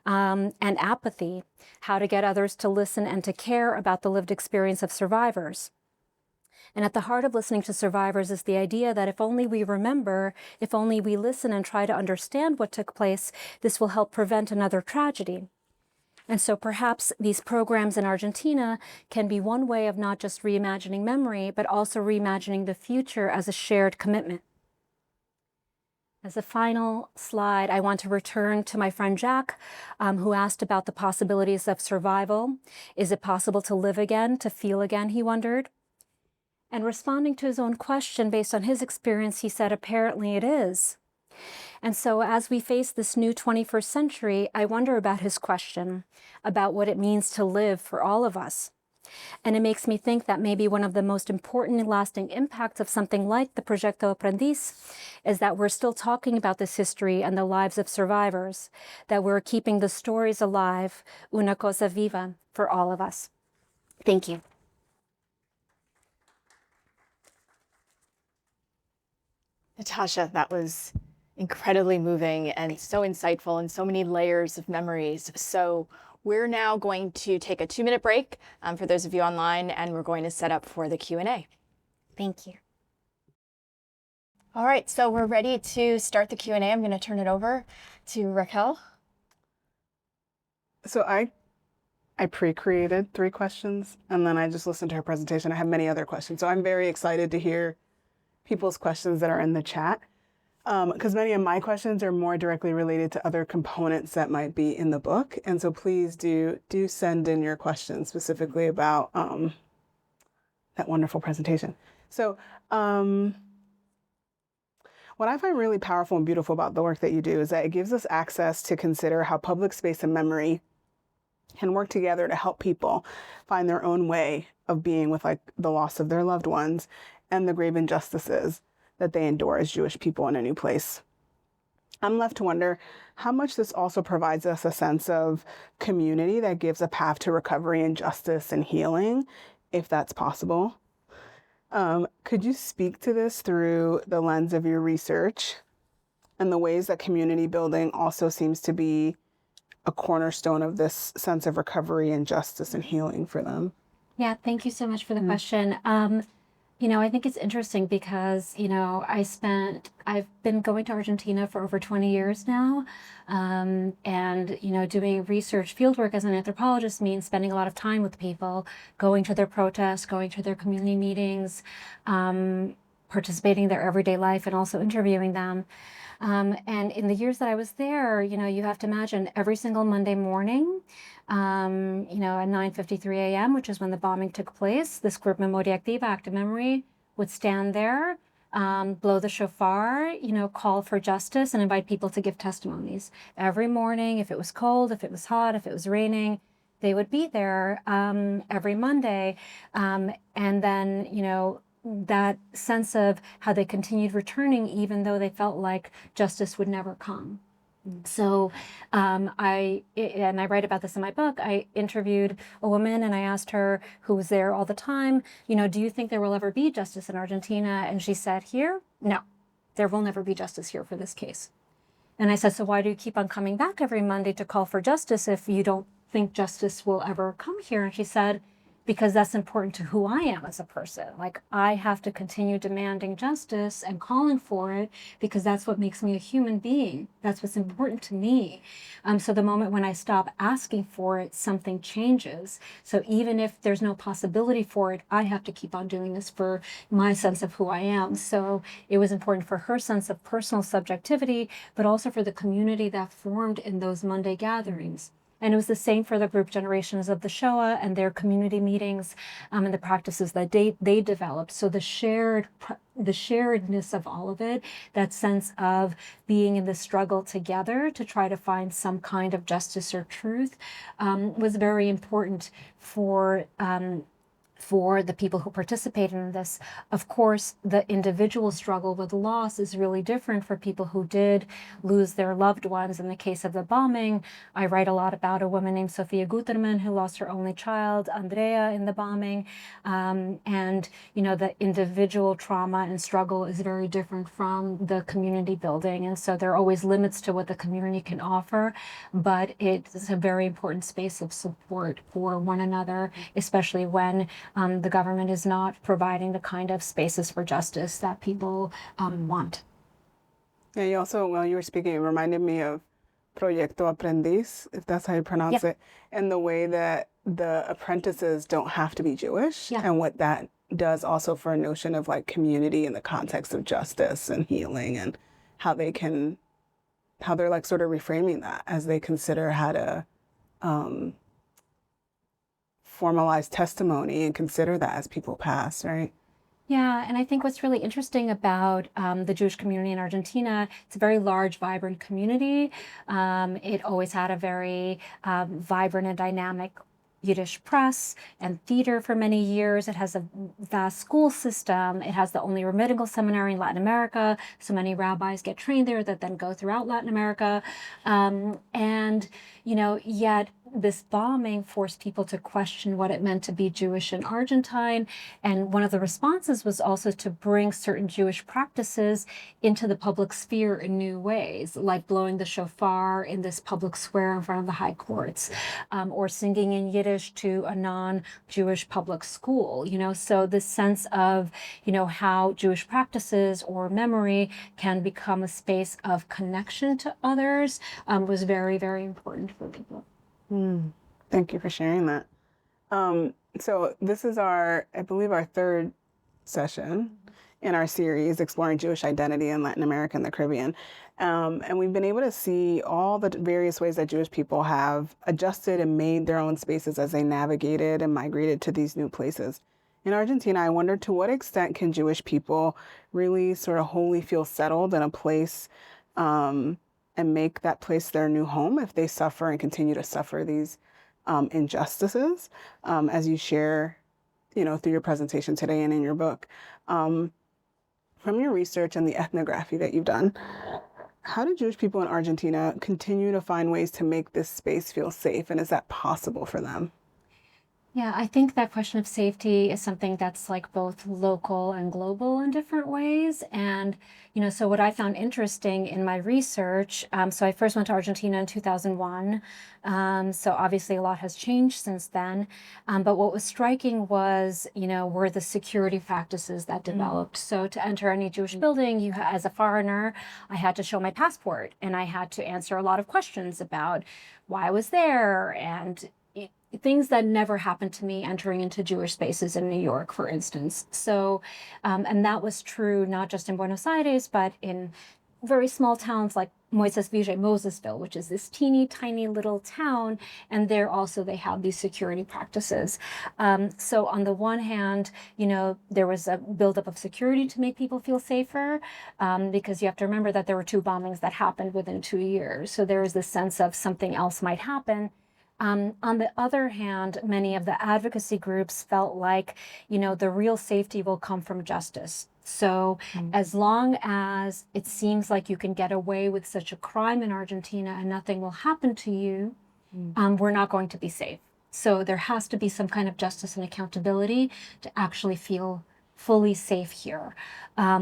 and apathy, how to get others to listen and to care about the lived experience of survivors. And at the heart of listening to survivors is the idea that if only we remember, if only we listen and try to understand what took place, this will help prevent another tragedy. And so perhaps these programs in Argentina can be one way of not just reimagining memory, but also reimagining the future as a shared commitment. As a final slide, I want to return to my friend Jack, who asked about the possibilities of survival. Is it possible to live again, to feel again, he wondered. And responding to his own question based on his experience, he said, apparently it is. And so as we face this new 21st century, I wonder about his question, about what it means to live for all of us. And it makes me think that maybe one of the most important and lasting impacts of something like the Proyecto Aprendiz is that we're still talking about this history and the lives of survivors, that we're keeping the stories alive, una cosa viva, for all of us. Thank you.
Natasha, that was Incredibly moving and so insightful and so many layers of memories. So we're now going to take a 2-minute break for those of you online, and we're going to set up for the Q&A.
Thank you.
All right, so we're ready to start the Q&A. I'm going to turn it over to Raquel.
So I pre-created 3 questions, and then I just listened to her presentation. I have many other questions. So I'm very excited to hear people's questions that are in the chat, because many of my questions are more directly related to other components that might be in the book. And so please do send in your questions specifically about that wonderful presentation. So what I find really powerful and beautiful about the work that you do is that it gives us access to consider how public space and memory can work together to help people find their own way of being with like the loss of their loved ones and the grave injustices that they endure as Jewish people in a new place. I'm left to wonder how much this also provides us a sense of community that gives a path to recovery and justice and healing, if that's possible. Could you speak to this through the lens of your research and the ways that community building also seems to be a cornerstone of this sense of recovery and justice and healing for them?
Yeah, thank you so much for the question. I think it's interesting because, I've been going to Argentina for over 20 years now. Doing research fieldwork as an anthropologist means spending a lot of time with people, going to their protests, going to their community meetings, participating in their everyday life, and also interviewing them. And in the years that I was there, you have to imagine every single Monday morning, at 9:53 a.m., which is when the bombing took place, this group Memoria Activa, Active Memory, would stand there, blow the shofar, call for justice and invite people to give testimonies. Every morning, if it was cold, if it was hot, if it was raining, they would be there every Monday. And then, that sense of how they continued returning even though they felt like justice would never come. So I write about this in my book. I interviewed a woman and I asked her, who was there all the time, do you think there will ever be justice in Argentina? And she said, here? No, there will never be justice here for this case. And I said, so why do you keep on coming back every Monday to call for justice if you don't think justice will ever come here? And she said, because that's important to who I am as a person. Like, I have to continue demanding justice and calling for it because that's what makes me a human being. That's what's important to me. So the moment when I stop asking for it, something changes. So even if there's no possibility for it, I have to keep on doing this for my sense of who I am. So it was important for her sense of personal subjectivity, but also for the community that formed in those Monday gatherings. And it was the same for the group generations of the Shoah and their community meetings and the practices that they developed. So the sharedness of all of it, that sense of being in the struggle together to try to find some kind of justice or truth was very important for the people who participated in this. Of course, the individual struggle with loss is really different for people who did lose their loved ones. In the case of the bombing, I write a lot about a woman named Sofia Guterman who lost her only child, Andrea, in the bombing. The individual trauma and struggle is very different from the community building. And so there are always limits to what the community can offer, but it's a very important space of support for one another, especially when the government is not providing the kind of spaces for justice that people want.
Yeah, you also, while you were speaking, it reminded me of Proyecto Aprendiz, if that's how you pronounce it, and the way that the apprentices don't have to be Jewish, and what that does also for a notion of like community in the context of justice and healing, and how they're like sort of reframing that as they consider how to formalize testimony and consider that as people pass, right?
Yeah, and I think what's really interesting about the Jewish community in Argentina, it's a very large, vibrant community. It always had a very vibrant and dynamic Yiddish press and theater for many years. It has a vast school system. It has the only rabbinical seminary in Latin America. So many rabbis get trained there that then go throughout Latin America. Yet this bombing forced people to question what it meant to be Jewish in Argentine. And one of the responses was also to bring certain Jewish practices into the public sphere in new ways, like blowing the shofar in this public square in front of the high courts, or singing in Yiddish to a non-Jewish public school, so this sense of, how Jewish practices or memory can become a space of connection to others was very, very important for people.
Thank you for sharing that. So this is I believe our third session in our series exploring Jewish identity in Latin America and the Caribbean. And we've been able to see all the various ways that Jewish people have adjusted and made their own spaces as they navigated and migrated to these new places. In Argentina, I wonder, to what extent can Jewish people really sort of wholly feel settled in a place and make that place their new home if they suffer and continue to suffer these injustices, as you share, through your presentation today and in your book. From your research and the ethnography that you've done, how do Jewish people in Argentina continue to find ways to make this space feel safe, and is that possible for them?
Yeah, I think that question of safety is something that's like both local and global in different ways. And, so what I found interesting in my research, so I first went to Argentina in 2001. So obviously a lot has changed since then. But what was striking was, were the security practices that developed. So to enter any Jewish building, as a foreigner, I had to show my passport, and I had to answer a lot of questions about why I was there and things that never happened to me entering into Jewish spaces in New York, for instance. So, and that was true not just in Buenos Aires, but in very small towns like Mosesville, which is this teeny tiny little town. And there also they have these security practices. So on the one hand, there was a buildup of security to make people feel safer, because you have to remember that there were 2 bombings that happened within 2 years. So there is this sense of something else might happen. On the other hand, many of the advocacy groups felt like, the real safety will come from justice. So as long as it seems like you can get away with such a crime in Argentina and nothing will happen to you, we're not going to be safe. So there has to be some kind of justice and accountability to actually feel fully safe here.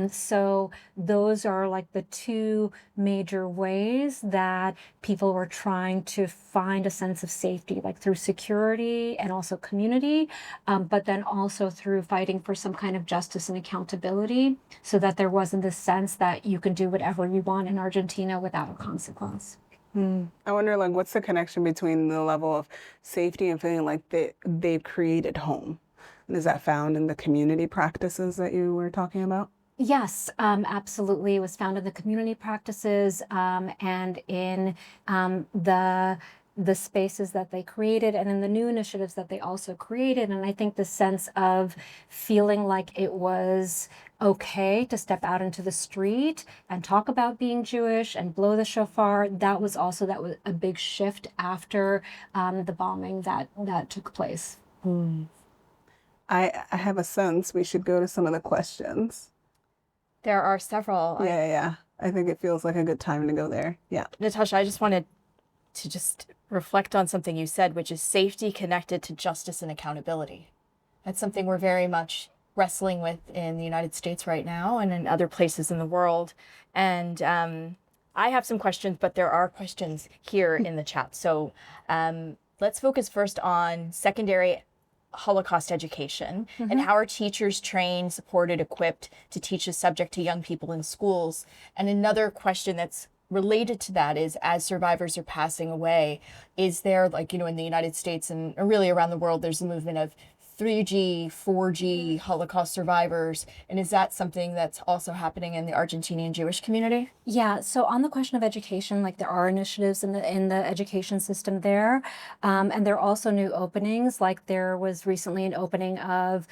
So those are like the 2 major ways that people were trying to find a sense of safety, like through security and also community, but then also through fighting for some kind of justice and accountability, so that there wasn't this sense that you can do whatever you want in Argentina without a consequence.
I wonder, what's the connection between the level of safety and feeling like they've created home? And is that found in the community practices that you were talking about?
Yes, absolutely. It was found in the community practices and in the spaces that they created and in the new initiatives that they also created. And I think the sense of feeling like it was okay to step out into the street and talk about being Jewish and blow the shofar, that was a big shift after the bombing that took place.
I have a sense we should go to some of the questions.
There are several.
Yeah. I think it feels like a good time to go there. Yeah.
Natasha, I just wanted to just reflect on something you said, which is safety connected to justice and accountability. That's something we're very much wrestling with in the United States right now and in other places in the world. And I have some questions, but there are questions here in the chat. So let's focus first on secondary Holocaust education and how are teachers trained, supported, equipped to teach the subject to young people in schools. And another question that's related to that is, as survivors are passing away, is there, in the United States and really around the world, there's a movement of 3G, 4G Holocaust survivors. And is that something that's also happening in the Argentinian Jewish community?
Yeah, so on the question of education, there are initiatives in the education system there, and there are also new openings. There was recently an opening of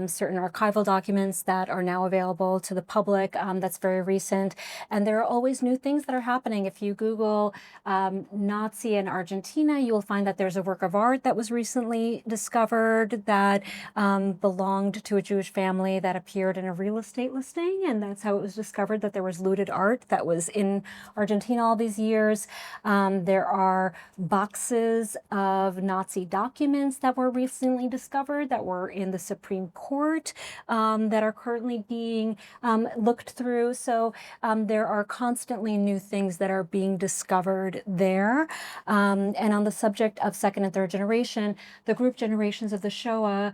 certain archival documents that are now available to the public. That's very recent, and there are always new things that are happening. If you Google Nazi in Argentina, you will find that there's a work of art that was recently discovered that that belonged to a Jewish family that appeared in a real estate listing, and that's how it was discovered that there was looted art that was in Argentina all these years. There are boxes of Nazi documents that were recently discovered that were in the Supreme Court that are currently being looked through. So there are constantly new things that are being discovered there. And on the subject of second and third generation, the group generations of the Shoah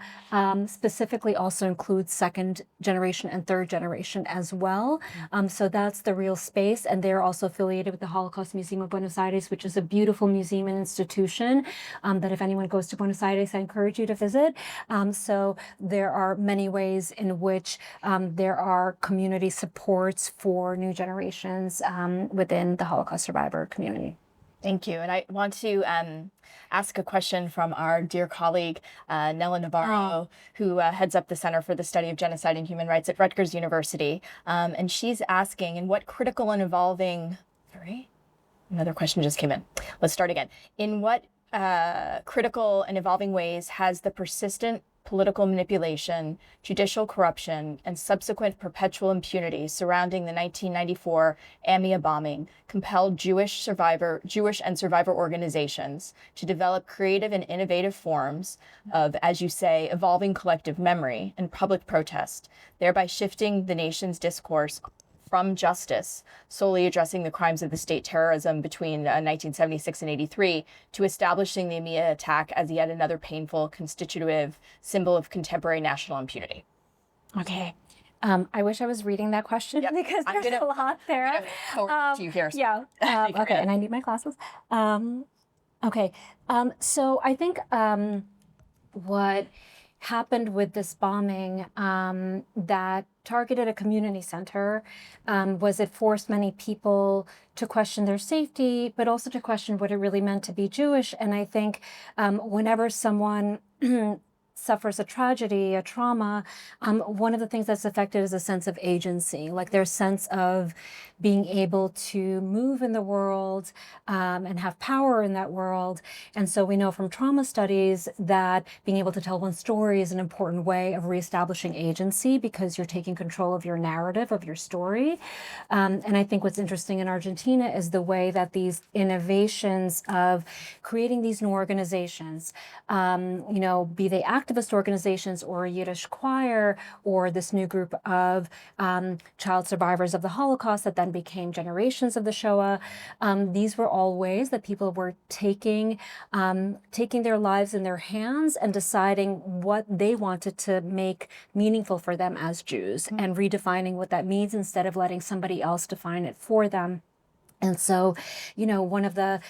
specifically also includes second generation and third generation as well. So that's the real space. And they're also affiliated with the Holocaust Museum of Buenos Aires, which is a beautiful museum and institution that if anyone goes to Buenos Aires, I encourage you to visit. So there are many ways in which there are community supports for new generations within the Holocaust survivor community.
Thank you. And I want to ask a question from our dear colleague, Nella Navarro, who heads up the Center for the Study of Genocide and Human Rights at Rutgers University. And she's asking, in what critical and evolving, another question just came in. Let's start again. In what critical and evolving ways has the persistent political manipulation, judicial corruption, and subsequent perpetual impunity surrounding the 1994 AMIA bombing compelled Jewish and survivor organizations to develop creative and innovative forms of, as you say, evolving collective memory and public protest, thereby shifting the nation's discourse from justice, solely addressing the crimes of the state terrorism between 1976 and 83, to establishing the AMIA attack as yet another painful, constitutive symbol of contemporary national impunity?
Okay. I wish I was reading that question because there's a lot there.
To you here.
Yeah. Okay, and I need my glasses. Okay. So I think what happened with this bombing that targeted a community center was it forced many people to question their safety, but also to question what it really meant to be Jewish. And I think whenever someone suffers a tragedy, a trauma, one of the things that's affected is a sense of agency, like their sense of being able to move in the world and have power in that world. And so we know from trauma studies that being able to tell one story is an important way of reestablishing agency because you're taking control of your narrative, of your story. And I think what's interesting in Argentina is the way that these innovations of creating these new organizations, be they activist organizations or a Yiddish choir or this new group of child survivors of the Holocaust that then became generations of the Shoah. These were all ways that people were taking their lives in their hands and deciding what they wanted to make meaningful for them as Jews and redefining what that means instead of letting somebody else define it for them. And so, one of the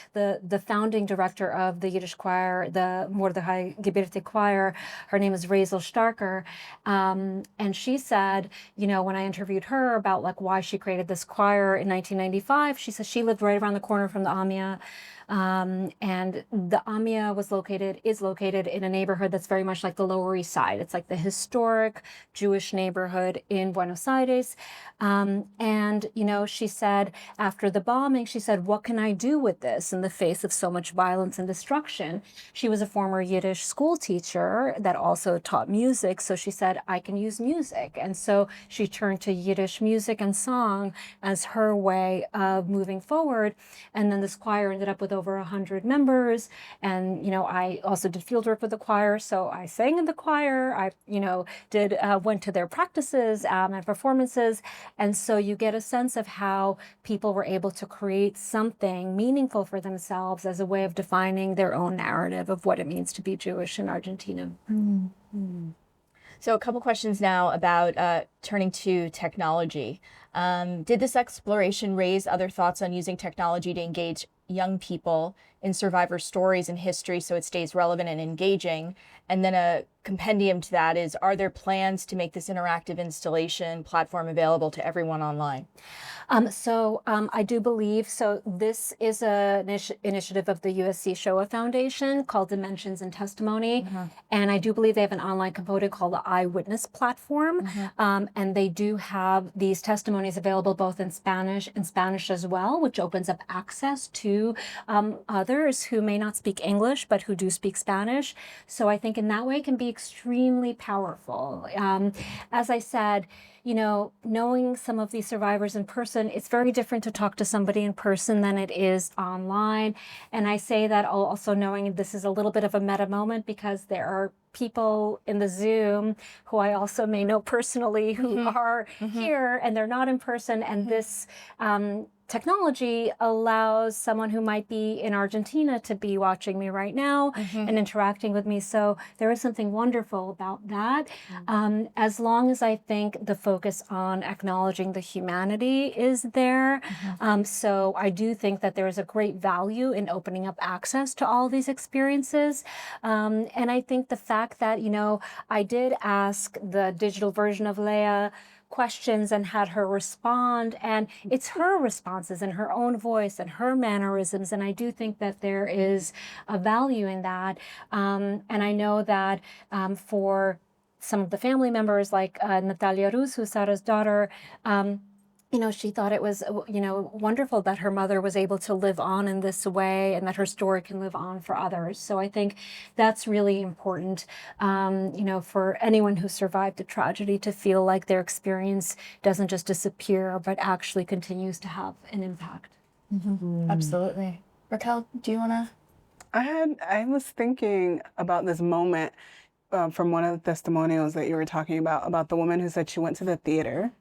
founding director of the Yiddish choir, the Mordechai Gebirte choir, her name is Razel Starker. And she said, when I interviewed her about why she created this choir in 1995, she said she lived right around the corner from the AMIA. And the AMIA is located in a neighborhood that's very much like the Lower East Side. It's like the historic Jewish neighborhood in Buenos Aires. And she said after the bombing, she said, what can I do with this in the face of so much violence and destruction? She was a former Yiddish school teacher that also taught music. So she said, I can use music. And so she turned to Yiddish music and song as her way of moving forward. And then this choir ended up with over 100 members. And, I also did field work with the choir. So I sang in the choir. I, went to their practices and performances. And so you get a sense of how people were able to create something meaningful for themselves as a way of defining their own narrative of what it means to be Jewish in Argentina.
So a couple questions now about turning to technology. Did this exploration raise other thoughts on using technology to engage young people in survivor stories and history so it stays relevant and engaging? And then a compendium to that is, are there plans to make this interactive installation platform available to everyone online?
I do believe, this is an initiative of the USC Shoah Foundation called Dimensions and Testimony. And I do believe they have an online component called the Eyewitness Platform. And they do have these testimonies available both in Spanish as well, which opens up access to to others who may not speak English, but who do speak Spanish. So I think in that way it can be extremely powerful. As I said, you know, knowing some of these survivors in person, it's very different to talk to somebody in person than it is online. And I say that also knowing this is a little bit of a meta moment, because there are people in the Zoom who I also may know personally who are here and they're not in person. And this technology allows someone who might be in Argentina to be watching me right now and interacting with me. So there is something wonderful about that. As long as I think the focus on acknowledging the humanity is there. So I do think that there is a great value in opening up access to all these experiences. And I think the fact that, you know, I did ask the digital version of Leia questions and had her respond, and it's her responses in her own voice and her mannerisms, and I do think that there is a value in that. And I know that for some of the family members, like Natalia Ruz, who's Sarah's daughter, you know, she thought it was, you know, wonderful that her mother was able to live on in this way and that her story can live on for others. So I think that's really important, you know, for anyone who survived a tragedy to feel like their experience doesn't just disappear, but actually continues to have an impact.
Absolutely. Raquel, do you want to?
I was thinking about this moment from one of the testimonials that you were talking about the woman who said she went to the theater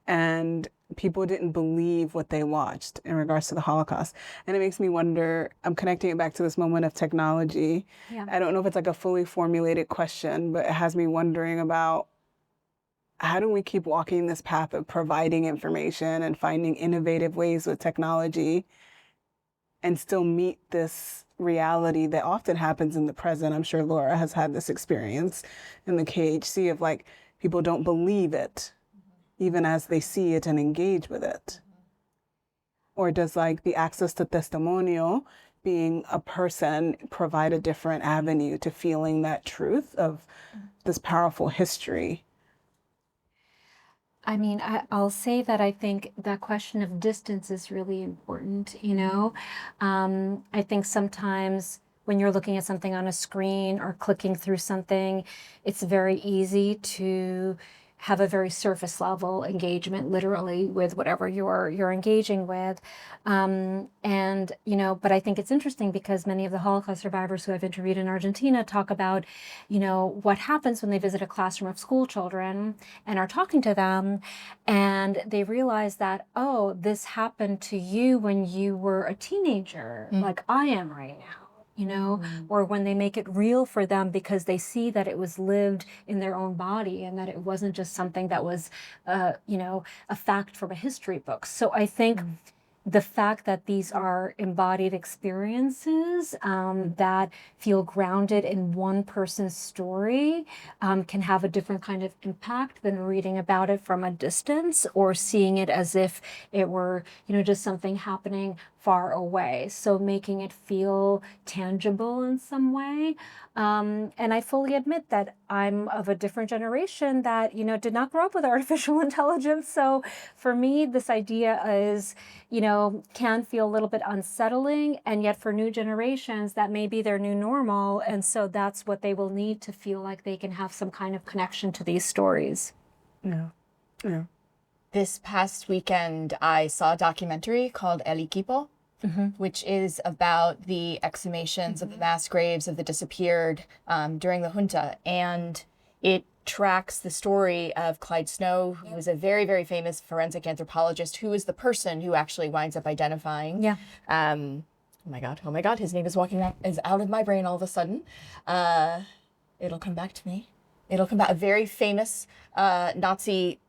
and people didn't believe what they watched in regards to the Holocaust. And it makes me wonder, I'm connecting it back to this moment of technology. I don't know if it's like a fully formulated question, but it has me wondering about how do we keep walking this path of providing information and finding innovative ways with technology and still meet this reality that often happens in the present. I'm sure Laura has had this experience in the KHC of like, people don't believe it, even as they see it and engage with it. Or does like the access to testimonial, being a person, provide a different avenue to feeling that truth of this powerful history?
I mean, I'll say that I think that question of distance is really important, you know? I think sometimes when you're looking at something on a screen or clicking through something, it's very easy to have a very surface level engagement, literally, with whatever you're engaging with. And, you know, but I think it's interesting because many of the Holocaust survivors who I've interviewed in Argentina talk about, you know, what happens when they visit a classroom of school children and are talking to them, and they realize that, oh, this happened to you when you were a teenager, like I am right now. You know, or when they make it real for them because they see that it was lived in their own body and that it wasn't just something that was, you know, a fact from a history book. So I think the fact that these are embodied experiences that feel grounded in one person's story can have a different kind of impact than reading about it from a distance or seeing it as if it were, you know, just something happening far away. So making it feel tangible in some way. And I fully admit that I'm of a different generation that, you know, did not grow up with artificial intelligence. So for me, this idea is, you know, can feel a little bit unsettling. And yet for new generations, that may be their new normal. And so that's what they will need to feel like they can have some kind of connection to these stories.
Yeah. Yeah.
This past weekend, I saw a documentary called El Equipo, which is about the exhumations of the mass graves of the disappeared during the junta. And it tracks the story of Clyde Snow, who was a very, very famous forensic anthropologist, who is the person who actually winds up identifying. Oh my God, his name is out of my brain all of a sudden. It'll come back to me. It'll come back. A very famous Nazi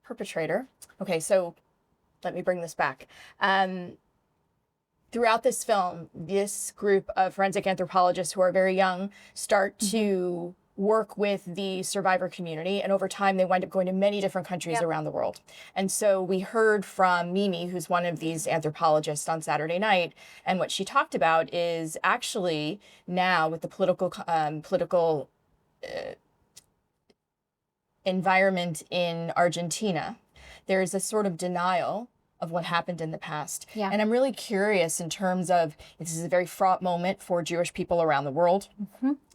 perpetrator. Okay, so let me bring this back. Throughout this film, this group of forensic anthropologists who are very young start to work with the survivor community, and over time they wind up going to many different countries around the world. And so we heard from Mimi, who's one of these anthropologists, on Saturday night, and what she talked about is actually now with the political environment in Argentina, there is a sort of denial of what happened in the past.
Yeah.
And I'm really curious in terms of, this is a very fraught moment for Jewish people around the world.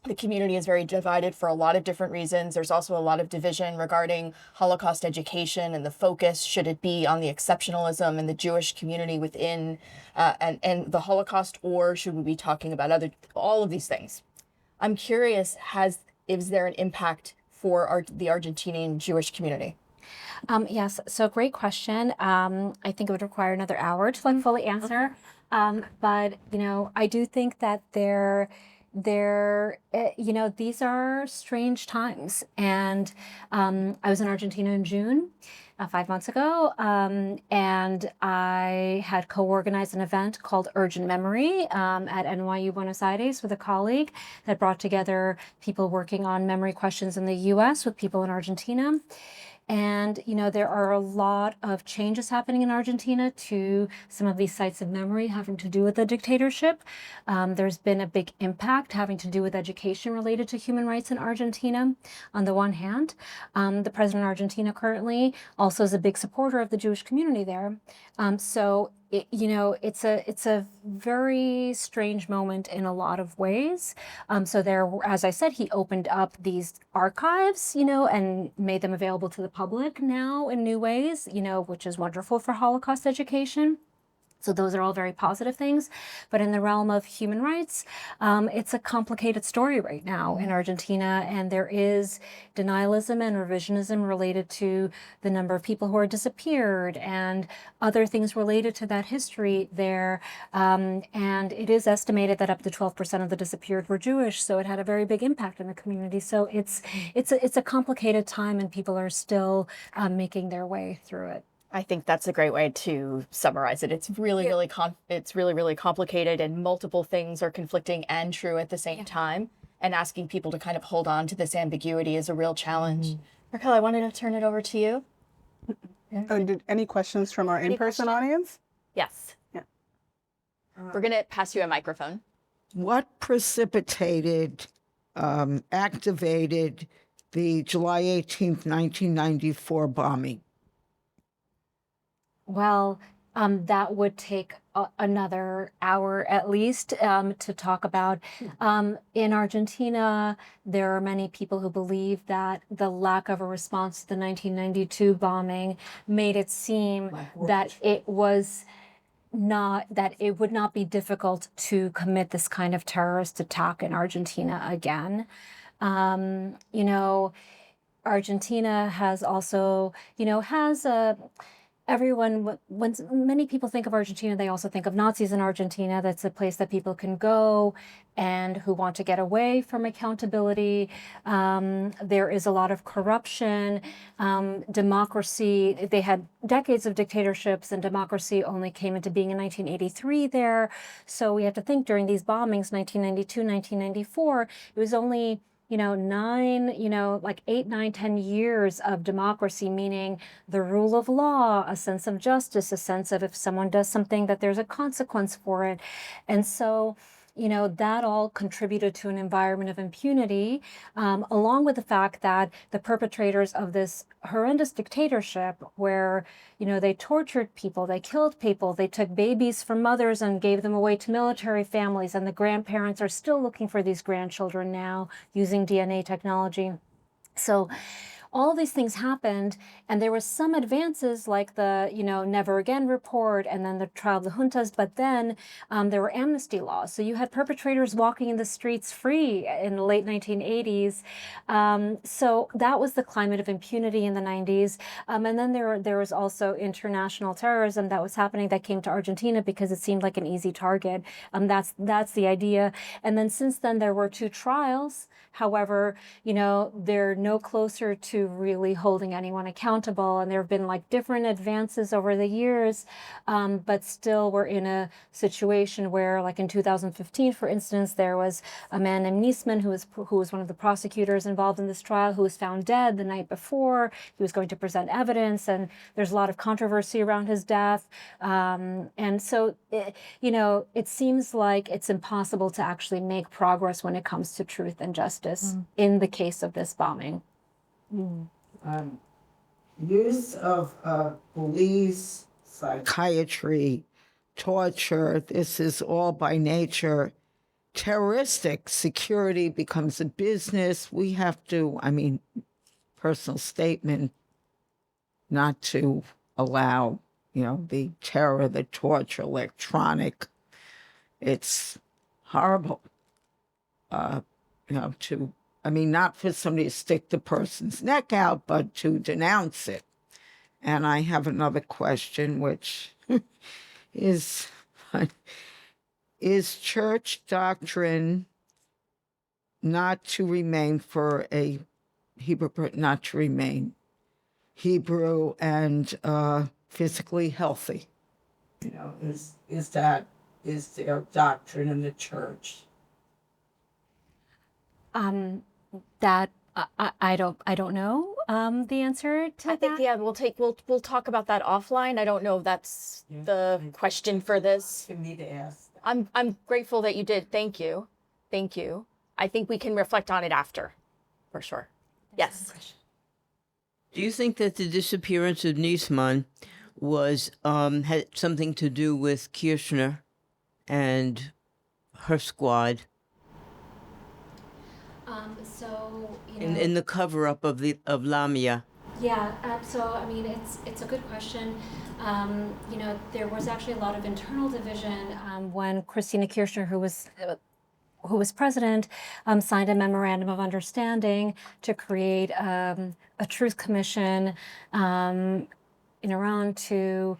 The community is very divided for a lot of different reasons. There's also a lot of division regarding Holocaust education and the focus. Should it be on the exceptionalism in the Jewish community within and the Holocaust, or should we be talking about all of these things? I'm curious, is there an impact for the Argentinian Jewish community?
Yes, so great question. I think it would require another hour to like fully answer. But I do think that these are strange times. And I was in Argentina in June, 5 months ago, and I had co-organized an event called Urgent Memory at NYU Buenos Aires with a colleague that brought together people working on memory questions in the US with people in Argentina. And, there are a lot of changes happening in Argentina to some of these sites of memory having to do with the dictatorship. There's been a big impact having to do with education related to human rights in Argentina, on the one hand. The president of Argentina currently also is a big supporter of the Jewish community there. So it's a very strange moment in a lot of ways. So there, as I said, he opened up these archives, and made them available to the public now in new ways, which is wonderful for Holocaust education. So those are all very positive things. But in the realm of human rights, it's a complicated story right now in Argentina. And there is denialism and revisionism related to the number of people who are disappeared and other things related to that history there. And it is estimated that up to 12% of the disappeared were Jewish. So it had a very big impact in the community. So it's a complicated time, and people are still making their way through it.
I think that's a great way to summarize it. It's really, really complicated, and multiple things are conflicting and true at the same time. And asking people to kind of hold on to this ambiguity is a real challenge. Raquel, I wanted to turn it over to you.
Any questions from our in-person audience?
Yes.
Yeah.
We're going to pass you a microphone.
What precipitated, activated the July 18th, 1994 bombing?
Well, that would take another hour at least to talk about. In Argentina, there are many people who believe that the lack of a response to the 1992 bombing made it seem that it would not be difficult to commit this kind of terrorist attack in Argentina again. Argentina has also, when many people think of Argentina, they also think of Nazis in Argentina. That's a place that people can go and who want to get away from accountability. There is a lot of corruption, democracy. They had decades of dictatorships, and democracy only came into being in 1983 there. So we have to think during these bombings, 1992, 1994, it was only 8, 9, 10 years of democracy, meaning the rule of law, a sense of justice, a sense of if someone does something that there's a consequence for it. And so, that all contributed to an environment of impunity, along with the fact that the perpetrators of this horrendous dictatorship where, they tortured people, they killed people, they took babies from mothers and gave them away to military families, and the grandparents are still looking for these grandchildren now using DNA technology. So all these things happened, and there were some advances like the, Never Again report and then the trial of the juntas, but then there were amnesty laws. So you had perpetrators walking in the streets free in the late 1980s. So that was the climate of impunity in the 90s. And then there was also international terrorism that was happening that came to Argentina because it seemed like an easy target. That's the idea. And then since then, there were 2 trials. However, they're no closer to really holding anyone accountable. And there have been different advances over the years, but still we're in a situation where, in 2015, for instance, there was a man named Niesman who was one of the prosecutors involved in this trial, who was found dead the night before. He was going to present evidence, and there's a lot of controversy around his death. And so, it seems like it's impossible to actually make progress when it comes to truth and justice in the case of this bombing.
Use of police, psychiatry, torture. This is all by nature terroristic. Security becomes a business. We have to, personal statement, not to allow, the terror, the torture, electronic. It's horrible. Not for somebody to stick the person's neck out, but to denounce it. And I have another question, which is church doctrine not to remain for a Hebrew, not to remain Hebrew and physically healthy? Is there doctrine in the church?
That I don't know the answer to
I think,
that.
we'll talk about that offline. I don't know if that's the question for this.
For me to ask.
I'm grateful that you did. Thank you. Thank you. I think we can reflect on it after, for sure. Yes.
Do you think that the disappearance of Niesmann was had something to do with Kirchner and her squad in the cover-up of Lamia?
Yeah, it's a good question. There was actually a lot of internal division when Christina Kirchner, who was president, signed a memorandum of understanding to create a truth commission in Iran to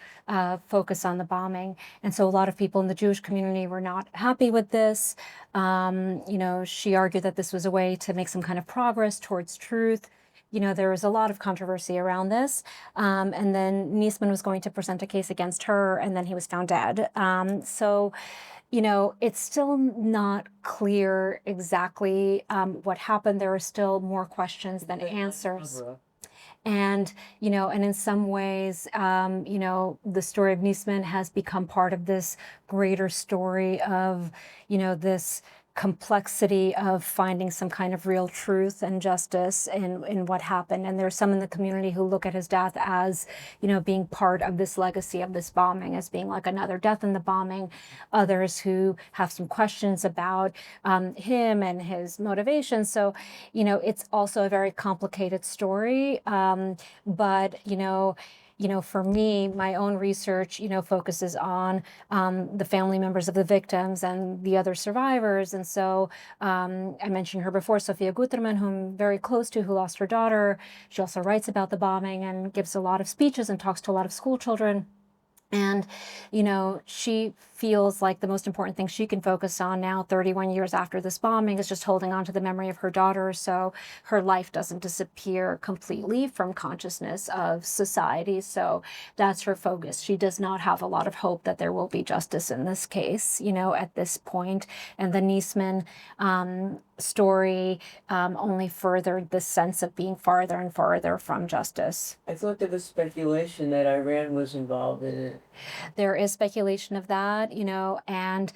focus on the bombing. And so a lot of people in the Jewish community were not happy with this. She argued that this was a way to make some kind of progress towards truth. There was a lot of controversy around this. And then Niesmann was going to present a case against her, and then he was found dead. It's still not clear exactly what happened. There are still more questions than answers. And, and in some ways, the story of Niesmann has become part of this greater story of, this complexity of finding some kind of real truth and justice in what happened. And there's some in the community who look at his death as, being part of this legacy of this bombing, as being like another death in the bombing. Others who have some questions about him and his motivation. So, it's also a very complicated story. But, for me, my own research, focuses on the family members of the victims and the other survivors. And so I mentioned her before, Sofia Guterman, who I'm very close to, who lost her daughter. She also writes about the bombing and gives a lot of speeches and talks to a lot of school children. And, she feels like the most important thing she can focus on now, 31 years after this bombing, is just holding on to the memory of her daughter so her life doesn't disappear completely from consciousness of society. So that's her focus. She does not have a lot of hope that there will be justice in this case, at this point. And the Niesmann story only furthered the sense of being farther and farther from justice.
I thought there was speculation that Iran was involved in it.
There is speculation of that, and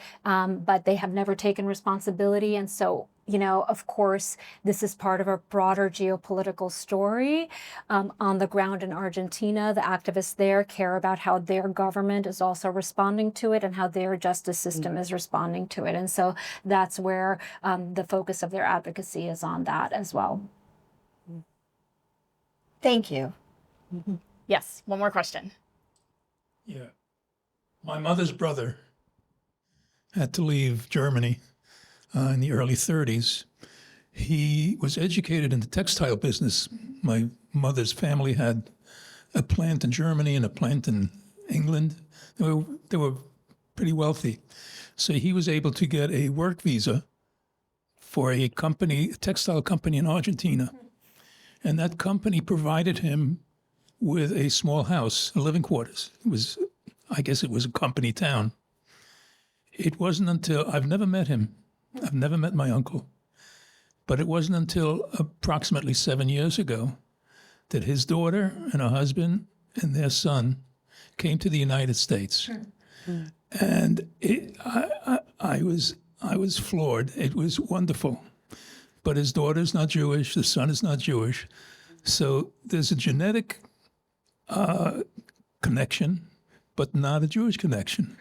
but they have never taken responsibility. And so, of course, this is part of a broader geopolitical story. On the ground in Argentina, the activists there care about how their government is also responding to it and how their justice system is responding to it. And so that's where the focus of their advocacy is on that as well.
Thank you. Yes, one more question.
Yeah. My mother's brother had to leave Germany in the early 30s. He was educated in the textile business. My mother's family had a plant in Germany and a plant in England. They were pretty wealthy. So he was able to get a work visa for a textile company in Argentina. And that company provided him with a small house, a living quarters. I guess it was a company town. It wasn't until, I've never met him. I've never met my uncle. But it wasn't until approximately 7 years ago that his daughter and her husband and their son came to the United States. And I was floored. It was wonderful. But his daughter's not Jewish, the son is not Jewish. So there's a genetic connection, but not a Jewish connection.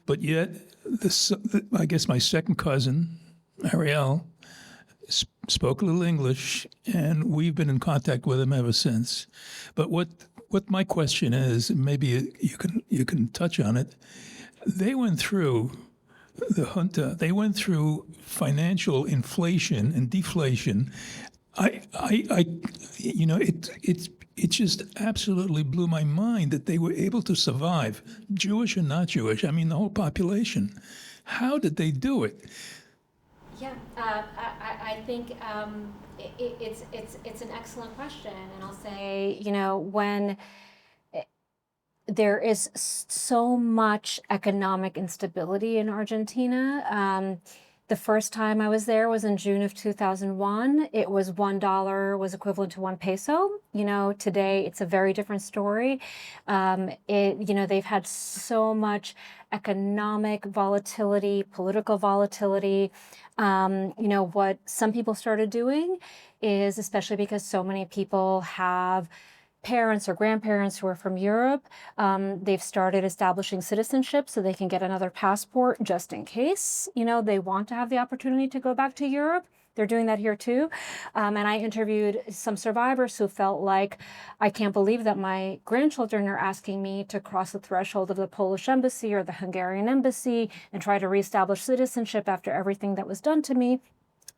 But yet, I guess my second cousin, Ariel, spoke a little English, and we've been in contact with him ever since. But what my question is, and maybe you can touch on it, they went through the junta. They went through financial inflation and deflation. It just absolutely blew my mind that they were able to survive, Jewish or not Jewish. I mean, the whole population. How did they do it?
Yeah, I think it's an excellent question, and I'll say, when there is so much economic instability in Argentina. The first time I was there was in June of 2001. It was $1 was equivalent to 1 peso. Today it's a very different story. They've had so much economic volatility, political volatility. What some people started doing is, especially because so many people have parents or grandparents who are from Europe, they've started establishing citizenship so they can get another passport just in case, they want to have the opportunity to go back to Europe. They're doing that here too. And I interviewed some survivors who felt like, I can't believe that my grandchildren are asking me to cross the threshold of the Polish embassy or the Hungarian embassy and try to reestablish citizenship after everything that was done to me,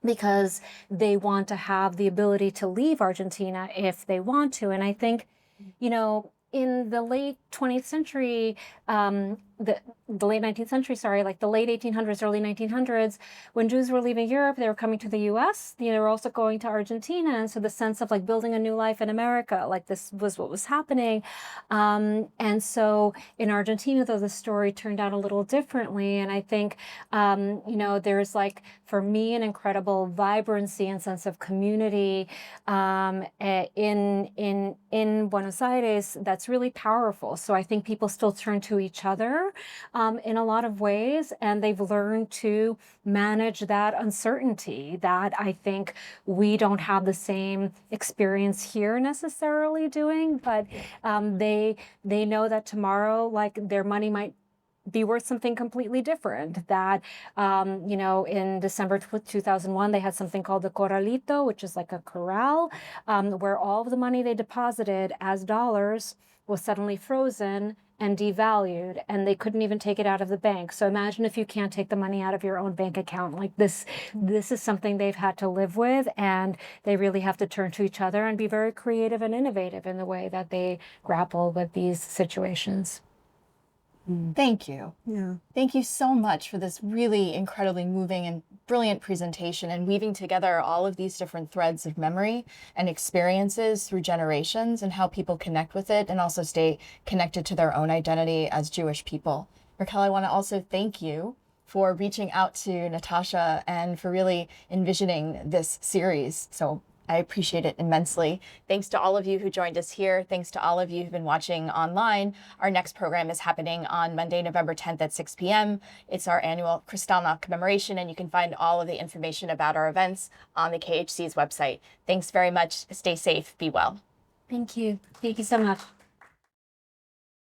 because they want to have the ability to leave Argentina if they want to. And I think, in the late 20th century, the late 19th century, like the late 1800s, early 1900s, when Jews were leaving Europe, they were coming to the US, they were also going to Argentina. And so the sense of like building a new life in America, like this was what was happening. And so in Argentina, though, the story turned out a little differently. And I think, there's like, for me, an incredible vibrancy and sense of community in Buenos Aires that's really powerful. So I think people still turn to each other in a lot of ways, and they've learned to manage that uncertainty that I think we don't have the same experience here necessarily doing, but they know that tomorrow, like, their money might be worth something completely different. That, in December 2001, they had something called the corralito, which is like a corral, where all of the money they deposited as dollars was suddenly frozen and devalued, and they couldn't even take it out of the bank. So imagine if you can't take the money out of your own bank account. Like this is something they've had to live with, and they really have to turn to each other and be very creative and innovative in the way that they grapple with these situations.
Thank you.
Yeah.
Thank you so much for this really incredibly moving and brilliant presentation, and weaving together all of these different threads of memory and experiences through generations, and how people connect with it and also stay connected to their own identity as Jewish people. Raquel, I want to also thank you for reaching out to Natasha and for really envisioning this series. So I appreciate it immensely. Thanks to all of you who joined us here. Thanks to all of you who've been watching online. Our next program is happening on Monday, November 10th at 6 p.m. It's our annual Kristallnacht commemoration, and you can find all of the information about our events on the KHC's website. Thanks very much. Stay safe. Be well.
Thank you. Thank you so much.